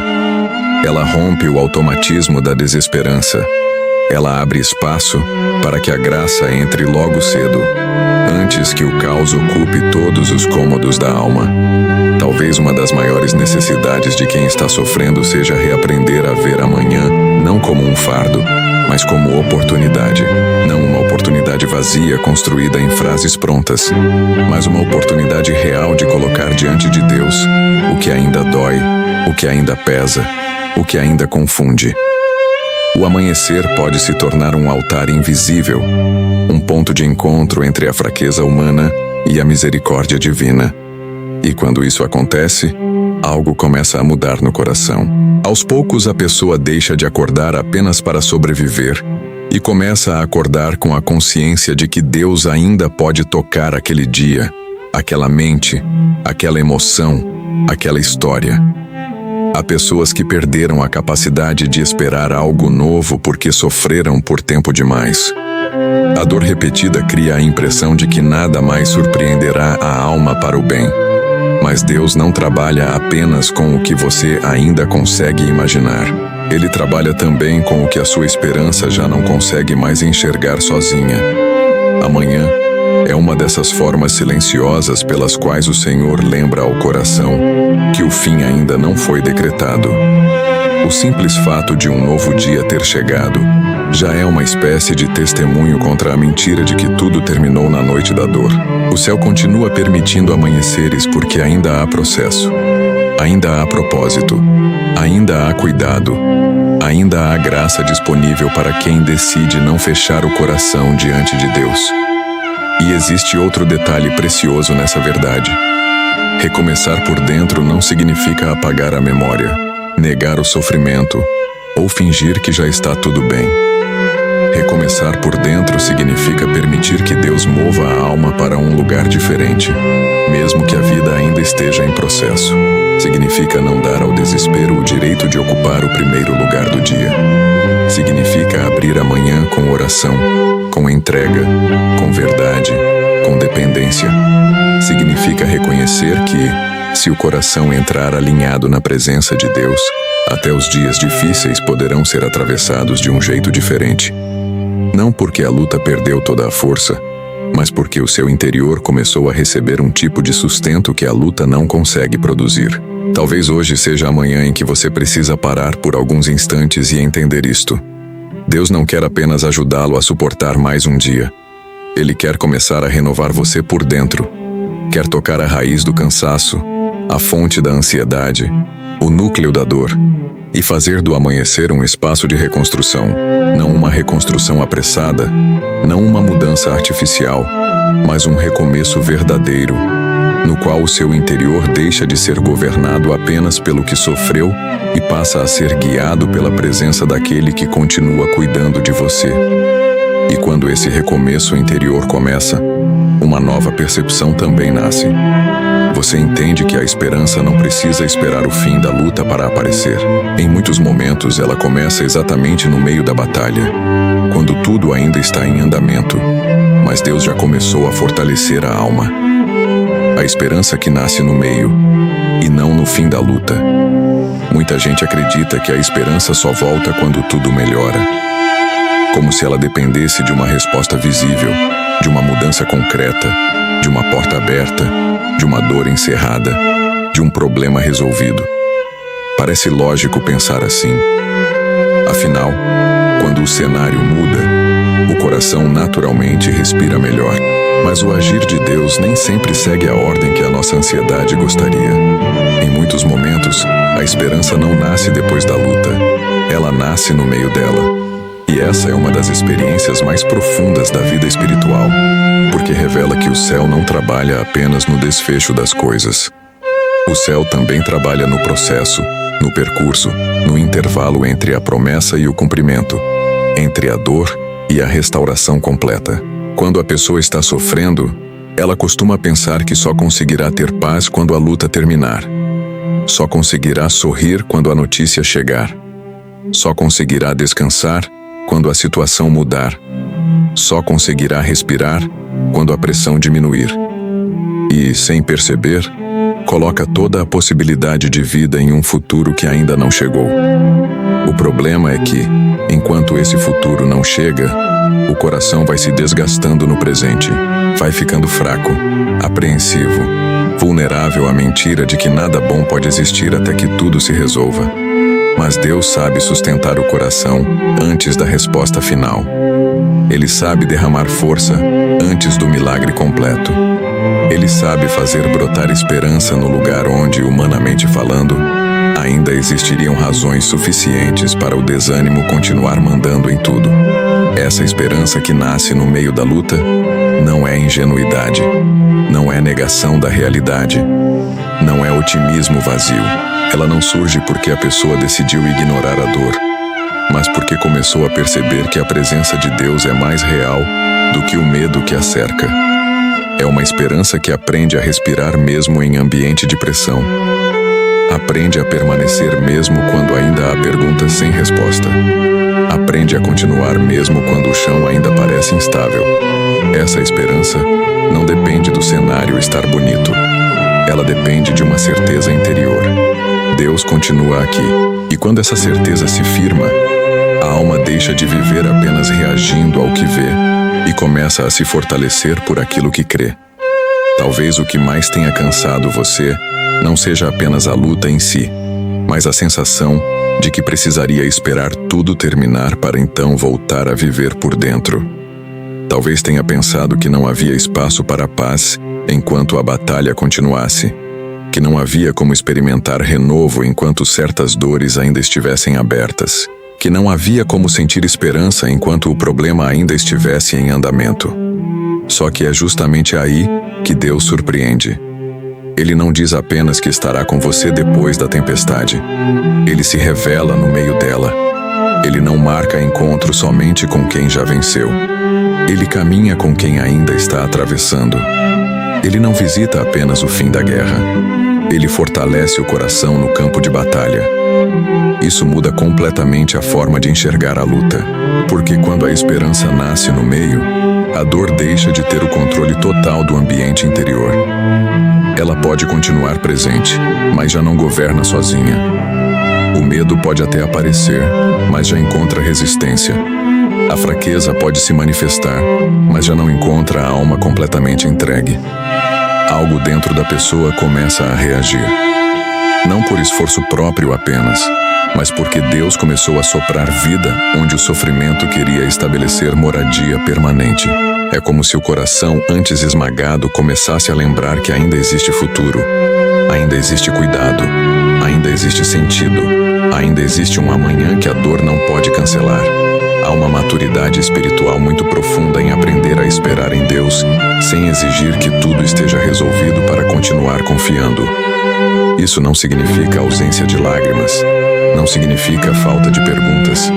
Ela rompe o automatismo da desesperança. Ela abre espaço para que a graça entre logo cedo, antes que o caos ocupe todos os cômodos da alma. Talvez uma das maiores necessidades de quem está sofrendo seja reaprender a ver amanhã não como um fardo, mas como oportunidade. Não uma oportunidade vazia construída em frases prontas, mas uma oportunidade real de colocar diante de Deus o que ainda dói, o que ainda pesa, o que ainda confunde. O amanhecer pode se tornar um altar invisível, um ponto de encontro entre a fraqueza humana e a misericórdia divina. E quando isso acontece, algo começa a mudar no coração. Aos poucos, a pessoa deixa de acordar apenas para sobreviver e começa a acordar com a consciência de que Deus ainda pode tocar aquele dia, aquela mente, aquela emoção, aquela história. Há pessoas que perderam a capacidade de esperar algo novo porque sofreram por tempo demais. A dor repetida cria a impressão de que nada mais surpreenderá a alma para o bem. Mas Deus não trabalha apenas com o que você ainda consegue imaginar. Ele trabalha também com o que a sua esperança já não consegue mais enxergar sozinha. Amanhã é uma dessas formas silenciosas pelas quais o Senhor lembra ao coração que o fim ainda não foi decretado. O simples fato de um novo dia ter chegado já é uma espécie de testemunho contra a mentira de que tudo terminou na noite da dor. O céu continua permitindo amanheceres porque ainda há processo, ainda há propósito, ainda há cuidado, ainda há graça disponível para quem decide não fechar o coração diante de Deus. E existe outro detalhe precioso nessa verdade. Recomeçar por dentro não significa apagar a memória, negar o sofrimento ou fingir que já está tudo bem. Recomeçar por dentro significa permitir que Deus mova a alma para um lugar diferente, mesmo que a vida ainda esteja em processo. Significa não dar ao desespero o direito de ocupar o primeiro lugar do dia. Significa abrir amanhã com oração, com entrega, com verdade, com dependência. Significa reconhecer que, se o coração entrar alinhado na presença de Deus, até os dias difíceis poderão ser atravessados de um jeito diferente. Não porque a luta perdeu toda a força, mas porque o seu interior começou a receber um tipo de sustento que a luta não consegue produzir. Talvez hoje seja a manhã em que você precisa parar por alguns instantes e entender isto. Deus não quer apenas ajudá-lo a suportar mais um dia. Ele quer começar a renovar você por dentro. Quer tocar a raiz do cansaço, a fonte da ansiedade, o núcleo da dor, e fazer do amanhecer um espaço de reconstrução, não uma reconstrução apressada, não uma mudança artificial, mas um recomeço verdadeiro, no qual o seu interior deixa de ser governado apenas pelo que sofreu e passa a ser guiado pela presença daquele que continua cuidando de você. E quando esse recomeço interior começa, uma nova percepção também nasce. Você entende que a esperança não precisa esperar o fim da luta para aparecer. Em muitos momentos, ela começa exatamente no meio da batalha, quando tudo ainda está em andamento, mas Deus já começou a fortalecer a alma. A esperança que nasce no meio, e não no fim da luta. Muita gente acredita que a esperança só volta quando tudo melhora, como se ela dependesse de uma resposta visível, de uma mudança concreta, de uma porta aberta, de uma dor encerrada, de um problema resolvido. Parece lógico pensar assim. Afinal, quando o cenário muda, o coração naturalmente respira melhor. Mas o agir de Deus nem sempre segue a ordem que a nossa ansiedade gostaria. Em muitos momentos, a esperança não nasce depois da luta. Ela nasce no meio dela. E essa é uma das experiências mais profundas da vida espiritual, porque revela que o céu não trabalha apenas no desfecho das coisas. O céu também trabalha no processo, no percurso, no intervalo entre a promessa e o cumprimento, entre a dor e a restauração completa. Quando a pessoa está sofrendo, ela costuma pensar que só conseguirá ter paz quando a luta terminar. Só conseguirá sorrir quando a notícia chegar. Só conseguirá descansar quando a situação mudar. Só conseguirá respirar quando a pressão diminuir. E, sem perceber, coloca toda a possibilidade de vida em um futuro que ainda não chegou. O problema é que, enquanto esse futuro não chega, o coração vai se desgastando no presente, vai ficando fraco, apreensivo, vulnerável à mentira de que nada bom pode existir até que tudo se resolva. Mas Deus sabe sustentar o coração antes da resposta final. Ele sabe derramar força antes do milagre completo. Ele sabe fazer brotar esperança no lugar onde, humanamente falando, ainda existiriam razões suficientes para o desânimo continuar mandando em tudo. Essa esperança que nasce no meio da luta não é ingenuidade, não é negação da realidade, não é otimismo vazio. Ela não surge porque a pessoa decidiu ignorar a dor, mas porque começou a perceber que a presença de Deus é mais real do que o medo que a cerca. É uma esperança que aprende a respirar mesmo em ambiente de pressão. Aprende a permanecer mesmo quando ainda há perguntas sem resposta. Aprende a continuar mesmo quando o chão ainda parece instável. Essa esperança não depende do cenário estar bonito. Ela depende de uma certeza interior. Deus continua aqui. E quando essa certeza se firma, a alma deixa de viver apenas reagindo ao que vê e começa a se fortalecer por aquilo que crê. Talvez o que mais tenha cansado você não seja apenas a luta em si, mas a sensação de que precisaria esperar tudo terminar para então voltar a viver por dentro. Talvez tenha pensado que não havia espaço para a paz enquanto a batalha continuasse, que não havia como experimentar renovo enquanto certas dores ainda estivessem abertas, que não havia como sentir esperança enquanto o problema ainda estivesse em andamento. Só que é justamente aí que Deus surpreende. Ele não diz apenas que estará com você depois da tempestade. Ele se revela no meio dela. Ele não marca encontro somente com quem já venceu. Ele caminha com quem ainda está atravessando. Ele não visita apenas o fim da guerra. Ele fortalece o coração no campo de batalha. Isso muda completamente a forma de enxergar a luta, porque quando a esperança nasce no meio, a dor deixa de ter o controle total do ambiente interior. Ela pode continuar presente, mas já não governa sozinha. O medo pode até aparecer, mas já encontra resistência. A fraqueza pode se manifestar, mas já não encontra a alma completamente entregue. Algo dentro da pessoa começa a reagir. Não por esforço próprio apenas, mas porque Deus começou a soprar vida onde o sofrimento queria estabelecer moradia permanente. É como se o coração, antes esmagado, começasse a lembrar que ainda existe futuro, ainda existe cuidado, ainda existe sentido, ainda existe um amanhã que a dor não pode cancelar. Há uma maturidade espiritual muito profunda em aprender a esperar em Deus, sem exigir que tudo esteja resolvido para continuar confiando. Isso não significa ausência de lágrimas, não significa falta de perguntas,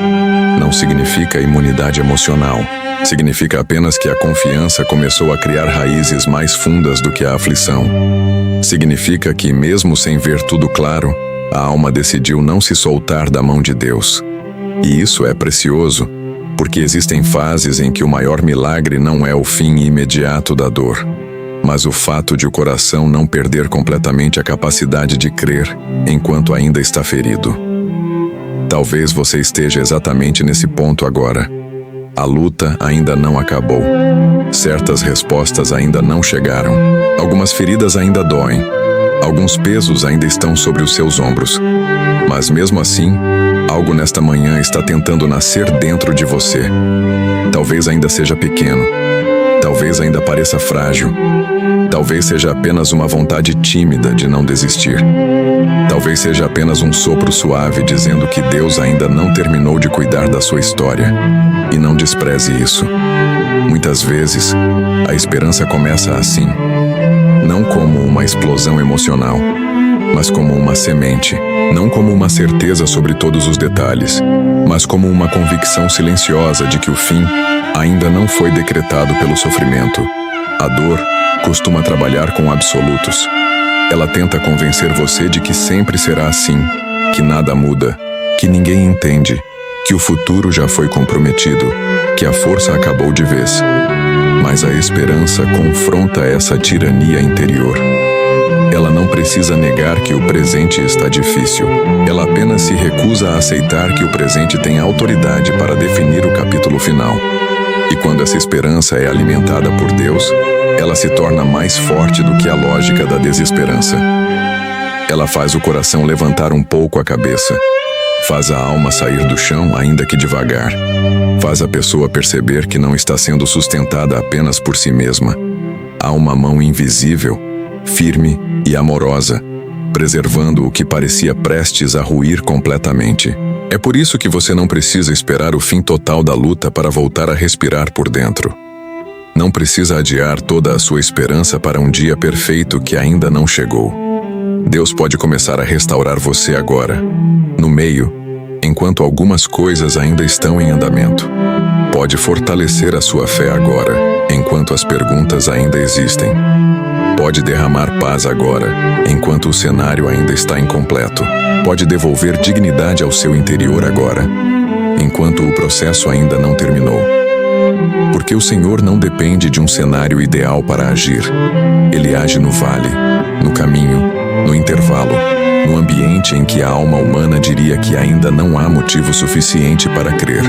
não significa imunidade emocional. Significa apenas que a confiança começou a criar raízes mais fundas do que a aflição. Significa que, mesmo sem ver tudo claro, a alma decidiu não se soltar da mão de Deus. E isso é precioso, porque existem fases em que o maior milagre não é o fim imediato da dor, mas o fato de o coração não perder completamente a capacidade de crer enquanto ainda está ferido. Talvez você esteja exatamente nesse ponto agora. A luta ainda não acabou. Certas respostas ainda não chegaram. Algumas feridas ainda doem. Alguns pesos ainda estão sobre os seus ombros. Mas mesmo assim, algo nesta manhã está tentando nascer dentro de você. Talvez ainda seja pequeno. Talvez ainda pareça frágil. Talvez seja apenas uma vontade tímida de não desistir. Talvez seja apenas um sopro suave dizendo que Deus ainda não terminou de cuidar da sua história. E não despreze isso. Muitas vezes, a esperança começa assim, não como uma explosão emocional, mas como uma semente, não como uma certeza sobre todos os detalhes, mas como uma convicção silenciosa de que o fim ainda não foi decretado pelo sofrimento. A dor costuma trabalhar com absolutos. Ela tenta convencer você de que sempre será assim, que nada muda, que ninguém entende, que o futuro já foi comprometido, que a força acabou de vez. Mas a esperança confronta essa tirania interior. Ela não precisa negar que o presente está difícil. Ela apenas se recusa a aceitar que o presente tem autoridade para definir o capítulo final. E quando essa esperança é alimentada por Deus, ela se torna mais forte do que a lógica da desesperança. Ela faz o coração levantar um pouco a cabeça. Faz a alma sair do chão, ainda que devagar. Faz a pessoa perceber que não está sendo sustentada apenas por si mesma. Há uma mão invisível, firme e amorosa, preservando o que parecia prestes a ruir completamente. É por isso que você não precisa esperar o fim total da luta para voltar a respirar por dentro. Não precisa adiar toda a sua esperança para um dia perfeito que ainda não chegou. Deus pode começar a restaurar você agora, no meio, enquanto algumas coisas ainda estão em andamento. Pode fortalecer a sua fé agora, enquanto as perguntas ainda existem. Pode derramar paz agora, enquanto o cenário ainda está incompleto. Pode devolver dignidade ao seu interior agora, enquanto o processo ainda não terminou. Porque o Senhor não depende de um cenário ideal para agir. Ele age no vale, no caminho, no intervalo, no ambiente em que a alma humana diria que ainda não há motivo suficiente para crer.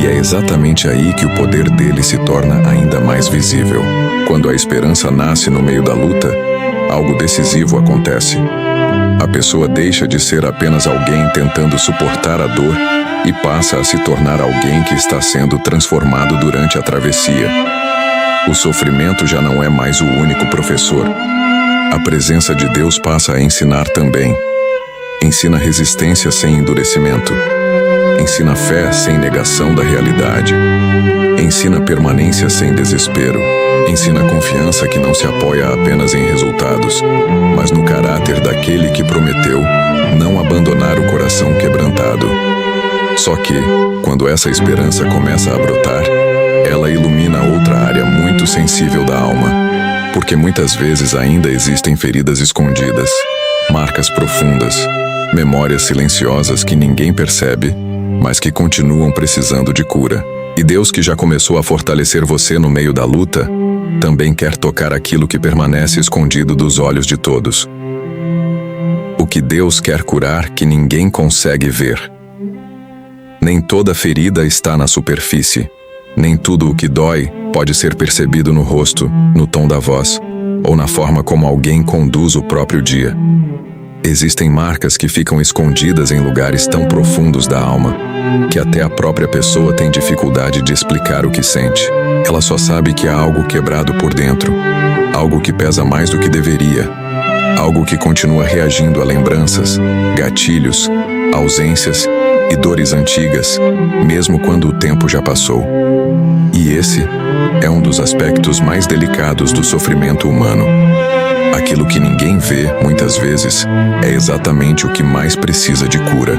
E é exatamente aí que o poder dele se torna ainda mais visível. Quando a esperança nasce no meio da luta, algo decisivo acontece. A pessoa deixa de ser apenas alguém tentando suportar a dor e passa a se tornar alguém que está sendo transformado durante a travessia. O sofrimento já não é mais o único professor. A presença de Deus passa a ensinar também. Ensina resistência sem endurecimento. Ensina fé sem negação da realidade. Ensina permanência sem desespero. Ensina confiança que não se apoia apenas em resultados, mas no caráter daquele que prometeu não abandonar o coração quebrantado. Só que, quando essa esperança começa a brotar, ela ilumina outra área muito sensível da alma, porque muitas vezes ainda existem feridas escondidas, marcas profundas, memórias silenciosas que ninguém percebe, mas que continuam precisando de cura. E Deus, que já começou a fortalecer você no meio da luta, também quer tocar aquilo que permanece escondido dos olhos de todos. O que Deus quer curar que ninguém consegue ver. Nem toda ferida está na superfície. Nem tudo o que dói pode ser percebido no rosto, no tom da voz, ou na forma como alguém conduz o próprio dia. Existem marcas que ficam escondidas em lugares tão profundos da alma, que até a própria pessoa tem dificuldade de explicar o que sente. Ela só sabe que há algo quebrado por dentro, algo que pesa mais do que deveria, algo que continua reagindo a lembranças, gatilhos, ausências e dores antigas, mesmo quando o tempo já passou. E esse é um dos aspectos mais delicados do sofrimento humano. Aquilo que ninguém vê, muitas vezes, é exatamente o que mais precisa de cura.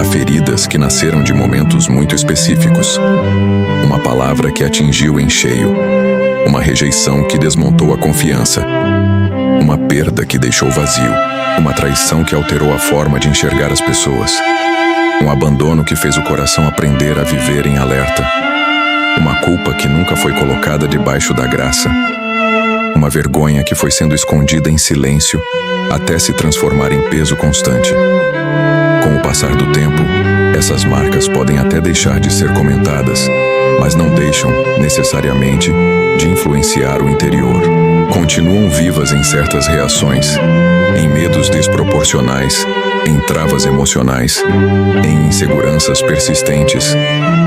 Há feridas que nasceram de momentos muito específicos. Uma palavra que atingiu em cheio. Uma rejeição que desmontou a confiança. Uma perda que deixou vazio. Uma traição que alterou a forma de enxergar as pessoas. Um abandono que fez o coração aprender a viver em alerta. Uma culpa que nunca foi colocada debaixo da graça. Uma vergonha que foi sendo escondida em silêncio até se transformar em peso constante. Com o passar do tempo, essas marcas podem até deixar de ser comentadas, mas não deixam, necessariamente, de influenciar o interior. Continuam vivas em certas reações, em medos desproporcionais, em travas emocionais, em inseguranças persistentes,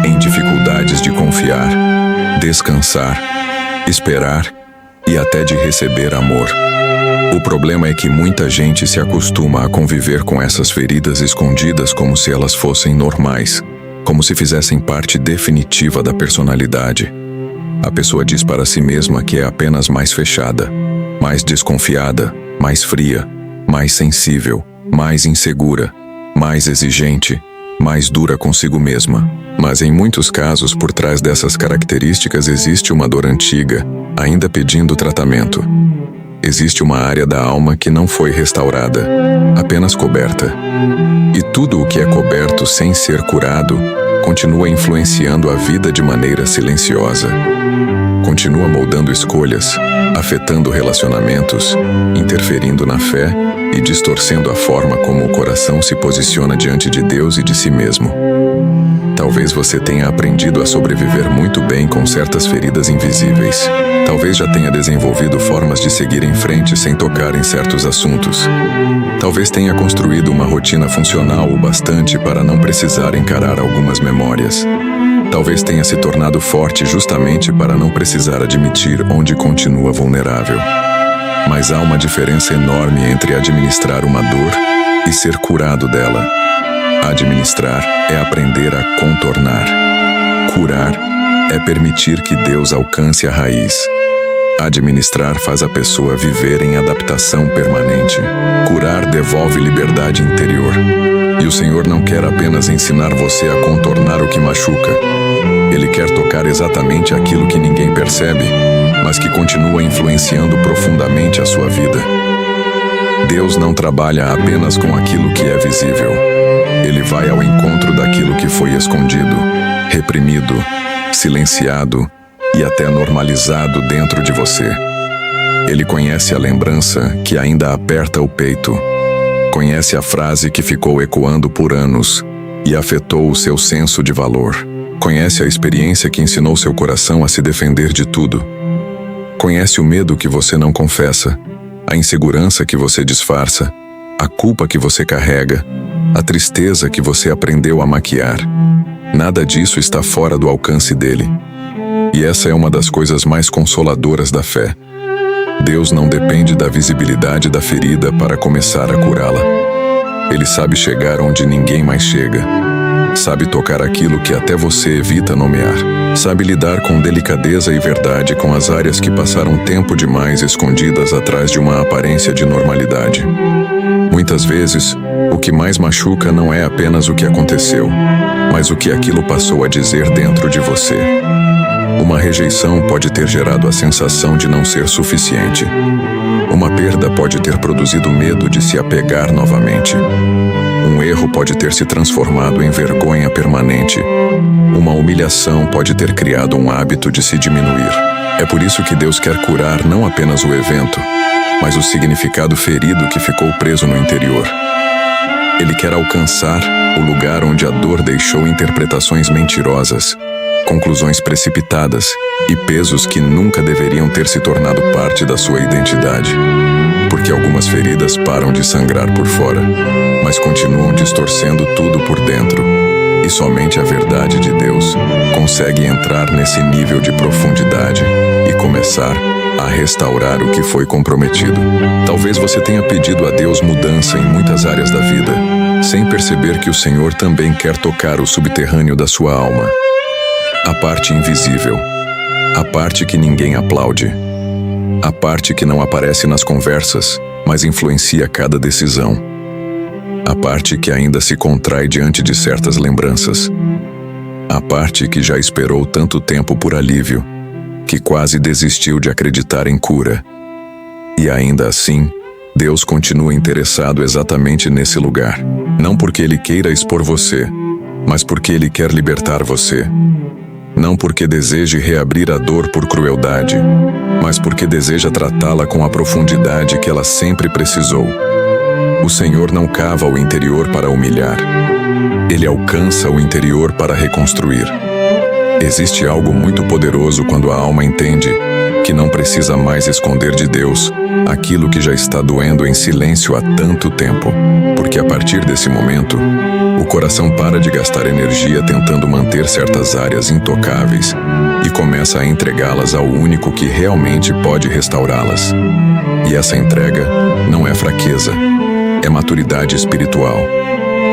em dificuldades de confiar, descansar, esperar e até de receber amor. O problema é que muita gente se acostuma a conviver com essas feridas escondidas como se elas fossem normais, como se fizessem parte definitiva da personalidade. A pessoa diz para si mesma que é apenas mais fechada, mais desconfiada, mais fria, mais sensível, mais insegura, mais exigente, mais dura consigo mesma. Mas em muitos casos, por trás dessas características existe uma dor antiga, ainda pedindo tratamento. existe uma área da alma que não foi restaurada, apenas coberta. E tudo o que é coberto sem ser curado continua influenciando a vida de maneira silenciosa. Continua moldando escolhas, afetando relacionamentos, interferindo na fé e distorcendo a forma como o coração se posiciona diante de Deus e de si mesmo. Talvez você tenha aprendido a sobreviver muito bem com certas feridas invisíveis. Talvez já tenha desenvolvido formas de seguir em frente sem tocar em certos assuntos. Talvez tenha construído uma rotina funcional o bastante para não precisar encarar algumas memórias. Talvez tenha se tornado forte justamente para não precisar admitir onde continua vulnerável. Mas há uma diferença enorme entre administrar uma dor e ser curado dela. Administrar é aprender a contornar. Curar é permitir que Deus alcance a raiz. Administrar faz a pessoa viver em adaptação permanente. Curar devolve liberdade interior. E o Senhor não quer apenas ensinar você a contornar o que machuca. Ele quer tocar exatamente aquilo que ninguém percebe, mas que continua influenciando profundamente a sua vida. Deus não trabalha apenas com aquilo que é visível. Ele vai ao encontro daquilo que foi escondido, reprimido, silenciado e até normalizado dentro de você. Ele conhece a lembrança que ainda aperta o peito. Conhece a frase que ficou ecoando por anos e afetou o seu senso de valor. Conhece a experiência que ensinou seu coração a se defender de tudo. Conhece o medo que você não confessa, a insegurança que você disfarça, a culpa que você carrega, a tristeza que você aprendeu a maquiar. Nada disso está fora do alcance dele. E essa é uma das coisas mais consoladoras da fé. Deus não depende da visibilidade da ferida para começar a curá-la. Ele sabe chegar onde ninguém mais chega. Sabe tocar aquilo que até você evita nomear. Sabe lidar com delicadeza e verdade com as áreas que passaram tempo demais escondidas atrás de uma aparência de normalidade. Muitas vezes, o que mais machuca não é apenas o que aconteceu, mas o que aquilo passou a dizer dentro de você. Uma rejeição pode ter gerado a sensação de não ser suficiente. Uma perda pode ter produzido medo de se apegar novamente. Um erro pode ter se transformado em vergonha permanente. Uma humilhação pode ter criado um hábito de se diminuir. É por isso que Deus quer curar não apenas o evento, mas o significado ferido que ficou preso no interior. Ele quer alcançar o lugar onde a dor deixou interpretações mentirosas, conclusões precipitadas e pesos que nunca deveriam ter se tornado parte da sua identidade. Porque algumas feridas param de sangrar por fora, mas continuam distorcendo tudo por dentro. E somente a verdade de Deus consegue entrar nesse nível de profundidade e começar a restaurar o que foi comprometido. Talvez você tenha pedido a Deus mudança em muitas áreas da vida, sem perceber que o Senhor também quer tocar o subterrâneo da sua alma. A parte invisível, a parte que ninguém aplaude, a parte que não aparece nas conversas, mas influencia cada decisão. A parte que ainda se contrai diante de certas lembranças. A parte que já esperou tanto tempo por alívio, que quase desistiu de acreditar em cura. E ainda assim, Deus continua interessado exatamente nesse lugar. Não porque Ele queira expor você, mas porque Ele quer libertar você. Não porque deseje reabrir a dor por crueldade, mas porque deseja tratá-la com a profundidade que ela sempre precisou. O Senhor não cava o interior para humilhar. Ele alcança o interior para reconstruir. Existe algo muito poderoso quando a alma entende que não precisa mais esconder de Deus aquilo que já está doendo em silêncio há tanto tempo. Porque a partir desse momento, o coração para de gastar energia tentando manter certas áreas intocáveis e começa a entregá-las ao único que realmente pode restaurá-las. E essa entrega não é fraqueza, é maturidade espiritual.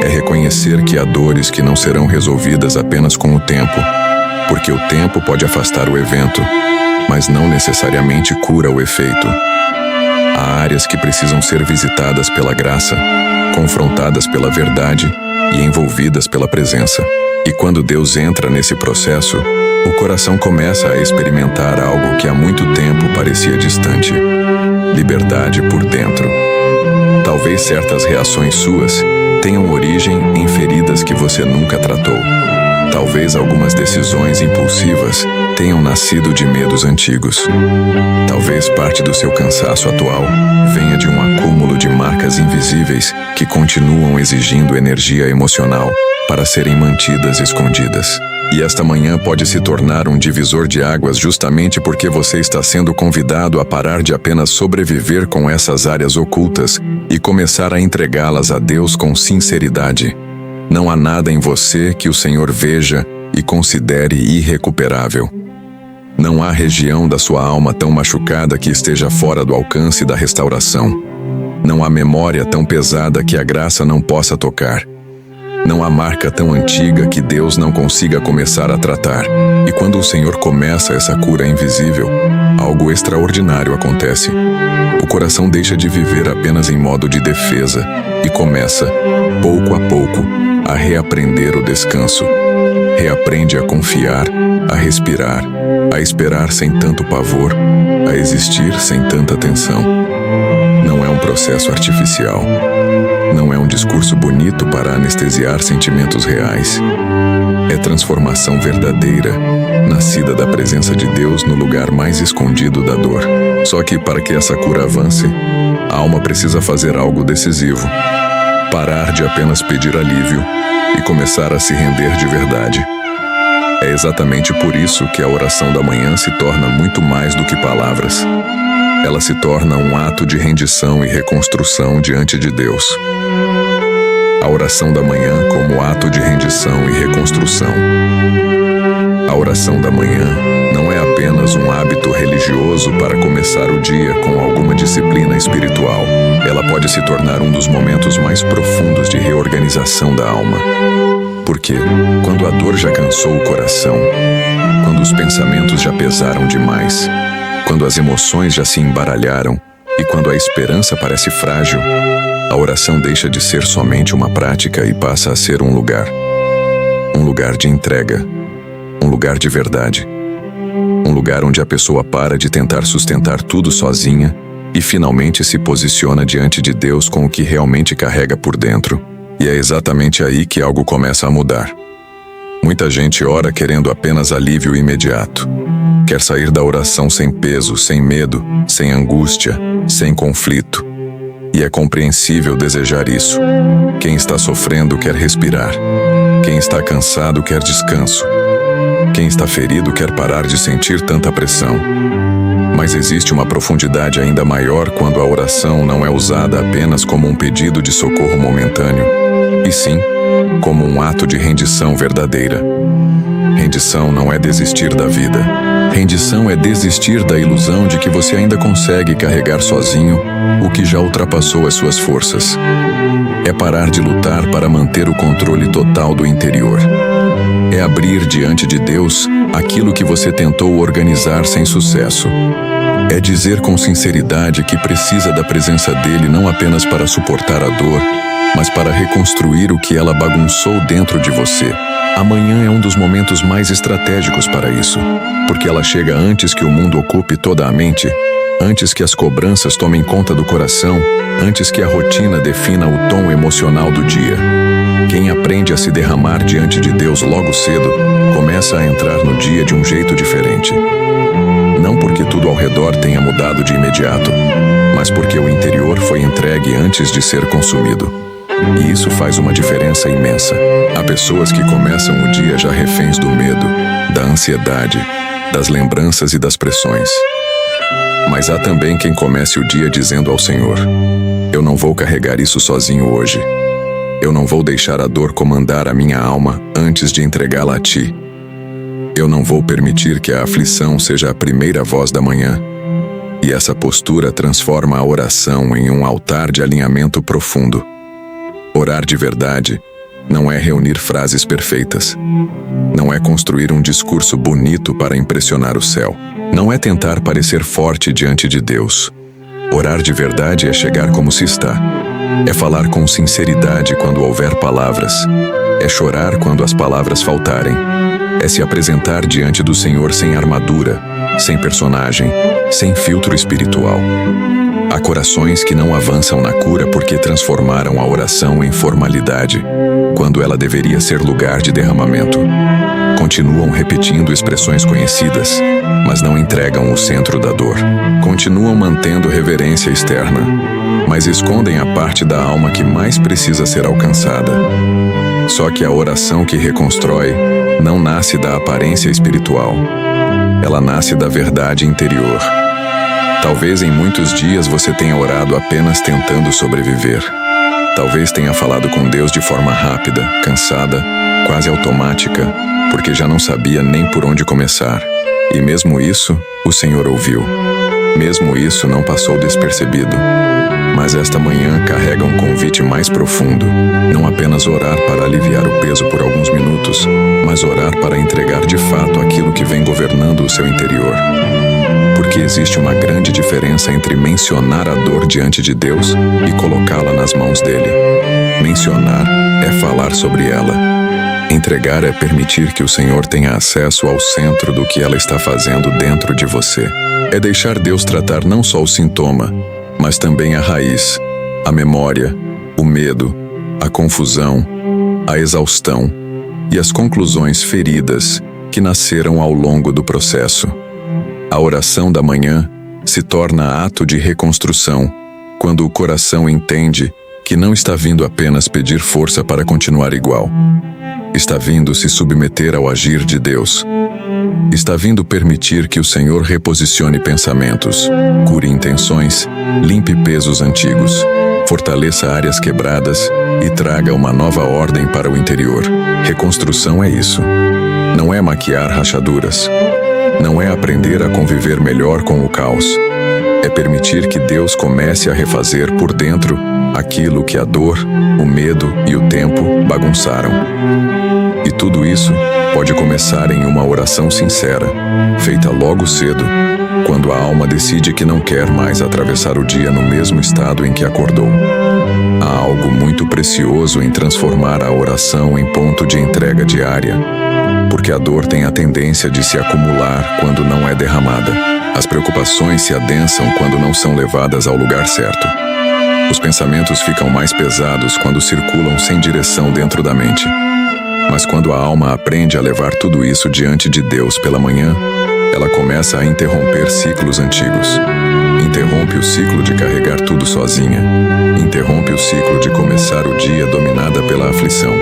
É reconhecer que há dores que não serão resolvidas apenas com o tempo, porque o tempo pode afastar o evento, mas não necessariamente cura o efeito. Há áreas que precisam ser visitadas pela graça, confrontadas pela verdade e envolvidas pela presença. E quando Deus entra nesse processo, o coração começa a experimentar algo que há muito tempo parecia distante. liberdade por dentro. Talvez certas reações suas tenham origem em feridas que você nunca tratou. Talvez algumas decisões impulsivas tenham nascido de medos antigos. Talvez parte do seu cansaço atual venha de um acúmulo de marcas invisíveis que continuam exigindo energia emocional para serem mantidas escondidas. E esta manhã pode se tornar um divisor de águas justamente porque você está sendo convidado a parar de apenas sobreviver com essas áreas ocultas e começar a entregá-las a Deus com sinceridade. Não há nada em você que o Senhor veja e considere irrecuperável. Não há região da sua alma tão machucada que esteja fora do alcance da restauração. Não há memória tão pesada que a graça não possa tocar. Não há marca tão antiga que Deus não consiga começar a tratar. E quando o Senhor começa essa cura invisível, algo extraordinário acontece. O coração deixa de viver apenas em modo de defesa e começa, pouco a pouco, a reaprender o descanso. Reaprende a confiar, a respirar, a esperar sem tanto pavor, a existir sem tanta tensão. Não é um processo artificial. Não é um discurso bonito para anestesiar sentimentos reais. É transformação verdadeira, nascida da presença de Deus no lugar mais escondido da dor. Só que para que essa cura avance, a alma precisa fazer algo decisivo. Parar de apenas pedir alívio e começar a se render de verdade. É exatamente por isso que a oração da manhã se torna muito mais do que palavras. Ela se torna um ato de rendição e reconstrução diante de Deus. A oração da manhã como ato de rendição e reconstrução. A oração da manhã não é apenas um hábito religioso para começar o dia com alguma disciplina espiritual. Ela pode se tornar um dos momentos mais profundos de reorganização da alma. Porque, quando a dor já cansou o coração, quando os pensamentos já pesaram demais, quando as emoções já se embaralharam e quando a esperança parece frágil, a oração deixa de ser somente uma prática e passa a ser um lugar. Um lugar de entrega, um lugar de verdade. Um lugar onde a pessoa para de tentar sustentar tudo sozinha e finalmente se posiciona diante de Deus com o que realmente carrega por dentro. E é exatamente aí que algo começa a mudar. Muita gente ora querendo apenas alívio imediato. Quer sair da oração sem peso, sem medo, sem angústia, sem conflito. E é compreensível desejar isso. Quem está sofrendo quer respirar. Quem está cansado quer descanso. Quem está ferido quer parar de sentir tanta pressão. Mas existe uma profundidade ainda maior quando a oração não é usada apenas como um pedido de socorro momentâneo, e sim como um ato de rendição verdadeira. Rendição não é desistir da vida. Rendição é desistir da ilusão de que você ainda consegue carregar sozinho o que já ultrapassou as suas forças. É parar de lutar para manter o controle total do interior. É abrir diante de Deus aquilo que você tentou organizar sem sucesso. É dizer com sinceridade que precisa da presença dele não apenas para suportar a dor, mas para reconstruir o que ela bagunçou dentro de você. Amanhã é um dos momentos mais estratégicos para isso, porque ela chega antes que o mundo ocupe toda a mente, antes que as cobranças tomem conta do coração, antes que a rotina defina o tom emocional do dia. Quem aprende a se derramar diante de Deus logo cedo, começa a entrar no dia de um jeito diferente. Não porque tudo ao redor tenha mudado de imediato, mas porque o interior foi entregue antes de ser consumido. E isso faz uma diferença imensa. Há pessoas que começam o dia já reféns do medo, da ansiedade, das lembranças e das pressões. Mas há também quem comece o dia dizendo ao Senhor: eu não vou carregar isso sozinho hoje. Eu não vou deixar a dor comandar a minha alma antes de entregá-la a Ti. Eu não vou permitir que a aflição seja a primeira voz da manhã. E essa postura transforma a oração em um altar de alinhamento profundo. Orar de verdade não é reunir frases perfeitas. Não é construir um discurso bonito para impressionar o céu. Não é tentar parecer forte diante de Deus. Orar de verdade é chegar como se está. É falar com sinceridade quando houver palavras. É chorar quando as palavras faltarem. É se apresentar diante do Senhor sem armadura, sem personagem, sem filtro espiritual. Há corações que não avançam na cura porque transformaram a oração em formalidade, quando ela deveria ser lugar de derramamento. Continuam repetindo expressões conhecidas, mas não entregam o centro da dor. Continuam mantendo reverência externa, mas escondem a parte da alma que mais precisa ser alcançada. Só que a oração que reconstrói não nasce da aparência espiritual. Ela nasce da verdade interior. Talvez em muitos dias você tenha orado apenas tentando sobreviver. Talvez tenha falado com Deus de forma rápida, cansada, quase automática, porque já não sabia nem por onde começar. E mesmo isso, o Senhor ouviu. Mesmo isso não passou despercebido. Mas esta manhã carrega um convite mais profundo. Não apenas orar para aliviar o peso por alguns minutos, mas orar para entregar de fato aquilo que vem governando o seu interior. Porque existe uma grande diferença entre mencionar a dor diante de Deus e colocá-la nas mãos dele. Mencionar é falar sobre ela. Entregar é permitir que o Senhor tenha acesso ao centro do que ela está fazendo dentro de você. É deixar Deus tratar não só o sintoma, mas também a raiz, a memória, o medo, a confusão, a exaustão e as conclusões feridas que nasceram ao longo do processo. A oração da manhã se torna ato de reconstrução quando o coração entende que não está vindo apenas pedir força para continuar igual. Está vindo se submeter ao agir de Deus. Está vindo permitir que o Senhor reposicione pensamentos, cure intenções, limpe pesos antigos, fortaleça áreas quebradas e traga uma nova ordem para o interior. Reconstrução é isso. Não é maquiar rachaduras. Não é aprender a conviver melhor com o caos. É permitir que Deus comece a refazer por dentro aquilo que a dor, o medo e o tempo bagunçaram. E tudo isso pode começar em uma oração sincera, feita logo cedo, quando a alma decide que não quer mais atravessar o dia no mesmo estado em que acordou. Há algo muito precioso em transformar a oração em ponto de entrega diária, porque a dor tem a tendência de se acumular quando não é derramada. As preocupações se adensam quando não são levadas ao lugar certo. Os pensamentos ficam mais pesados quando circulam sem direção dentro da mente. Mas quando a alma aprende a levar tudo isso diante de Deus pela manhã, ela começa a interromper ciclos antigos. Interrompe o ciclo de carregar tudo sozinha. Interrompe o ciclo de começar o dia dominada pela aflição.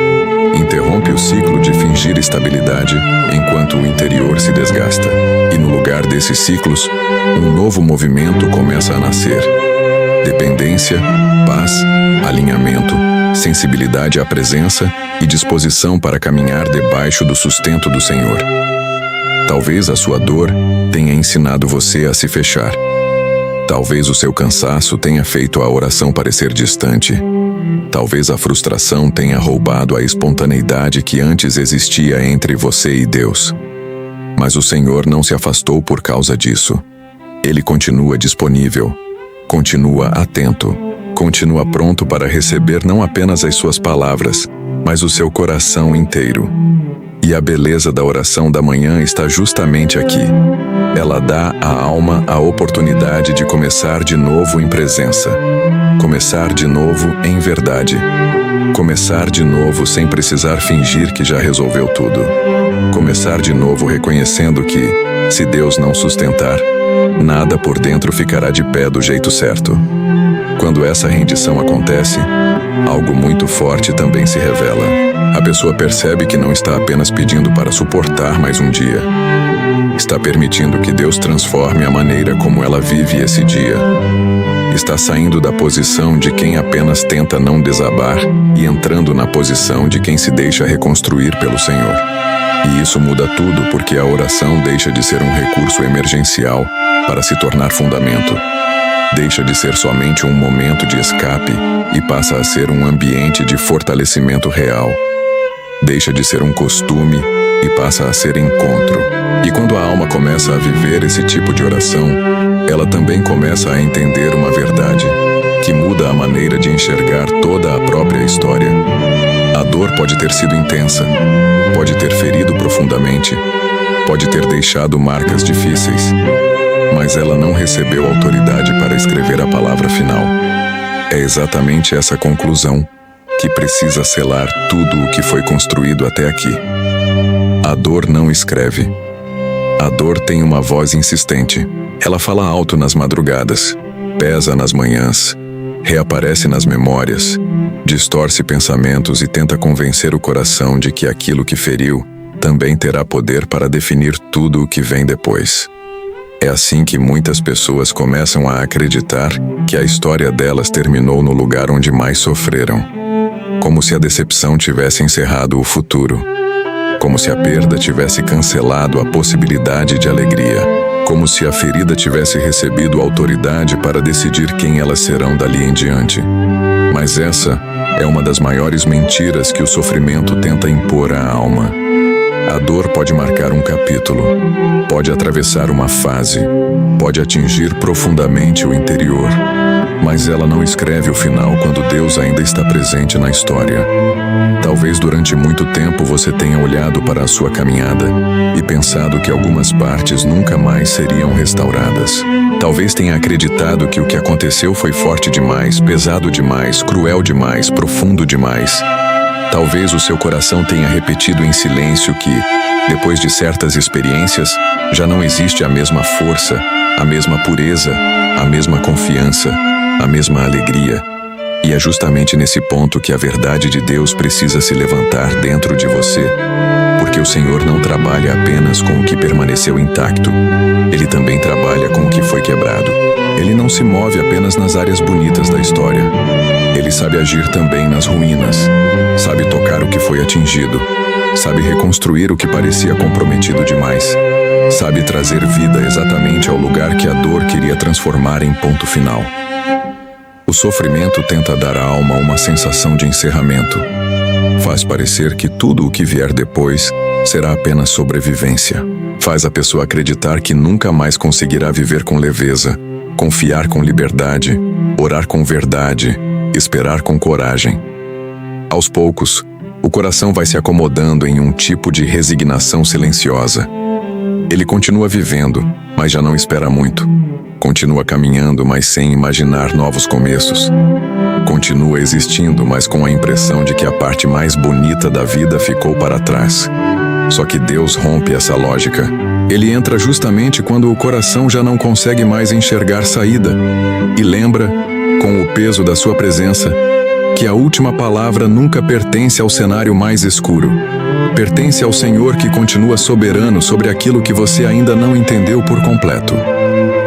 Interrompe o ciclo de fingir estabilidade enquanto o interior se desgasta. E no lugar desses ciclos, um novo movimento começa a nascer. Dependência, paz, alinhamento, sensibilidade à presença e disposição para caminhar debaixo do sustento do Senhor. Talvez a sua dor tenha ensinado você a se fechar. Talvez o seu cansaço tenha feito a oração parecer distante. Talvez a frustração tenha roubado a espontaneidade que antes existia entre você e Deus. Mas o Senhor não se afastou por causa disso. Ele continua disponível, continua atento, continua pronto para receber não apenas as suas palavras, mas o seu coração inteiro. E a beleza da oração da manhã está justamente aqui. Ela dá à alma a oportunidade de começar de novo em presença. Começar de novo em verdade. Começar de novo sem precisar fingir que já resolveu tudo. Começar de novo reconhecendo que, se Deus não sustentar, nada por dentro ficará de pé do jeito certo. Quando essa rendição acontece, algo muito forte também se revela. A pessoa percebe que não está apenas pedindo para suportar mais um dia. Está permitindo que Deus transforme a maneira como ela vive esse dia. Está saindo da posição de quem apenas tenta não desabar e entrando na posição de quem se deixa reconstruir pelo Senhor. E isso muda tudo porque a oração deixa de ser um recurso emergencial para se tornar fundamento. Deixa de ser somente um momento de escape e passa a ser um ambiente de fortalecimento real. Deixa de ser um costume e passa a ser encontro. E quando a alma começa a viver esse tipo de oração, ela também começa a entender uma verdade, que muda a maneira de enxergar toda a própria história. A dor pode ter sido intensa, pode ter ferido profundamente, pode ter deixado marcas difíceis, mas ela não recebeu autoridade para escrever a palavra final. É exatamente essa conclusão que precisa selar tudo o que foi construído até aqui. A dor não escreve. A dor tem uma voz insistente. Ela fala alto nas madrugadas, pesa nas manhãs, reaparece nas memórias, distorce pensamentos e tenta convencer o coração de que aquilo que feriu também terá poder para definir tudo o que vem depois. É assim que muitas pessoas começam a acreditar que a história delas terminou no lugar onde mais sofreram, como se a decepção tivesse encerrado o futuro, como se a perda tivesse cancelado a possibilidade de alegria, como se a ferida tivesse recebido autoridade para decidir quem elas serão dali em diante. Mas essa é uma das maiores mentiras que o sofrimento tenta impor à alma. A dor pode marcar um capítulo, pode atravessar uma fase, pode atingir profundamente o interior, mas ela não escreve o final quando Deus ainda está presente na história. Talvez durante muito tempo você tenha olhado para a sua caminhada e pensado que algumas partes nunca mais seriam restauradas. Talvez tenha acreditado que o que aconteceu foi forte demais, pesado demais, cruel demais, profundo demais. Talvez o seu coração tenha repetido em silêncio que, depois de certas experiências, já não existe a mesma força, a mesma pureza, a mesma confiança, a mesma alegria. E é justamente nesse ponto que a verdade de Deus precisa se levantar dentro de você, porque o Senhor não trabalha apenas com o que permaneceu intacto, Ele também trabalha com o que foi quebrado. Ele não se move apenas nas áreas bonitas da história. Ele sabe agir também nas ruínas, sabe tocar o que foi atingido, sabe reconstruir o que parecia comprometido demais, sabe trazer vida exatamente ao lugar que a dor queria transformar em ponto final. O sofrimento tenta dar à alma uma sensação de encerramento. Faz parecer que tudo o que vier depois será apenas sobrevivência. Faz a pessoa acreditar que nunca mais conseguirá viver com leveza, confiar com liberdade, orar com verdade, esperar com coragem. Aos poucos, o coração vai se acomodando em um tipo de resignação silenciosa. Ele continua vivendo, mas já não espera muito. Continua caminhando, mas sem imaginar novos começos. Continua existindo, mas com a impressão de que a parte mais bonita da vida ficou para trás. Só que Deus rompe essa lógica. Ele entra justamente quando o coração já não consegue mais enxergar saída e lembra, com o peso da sua presença, que a última palavra nunca pertence ao cenário mais escuro. Pertence ao Senhor que continua soberano sobre aquilo que você ainda não entendeu por completo.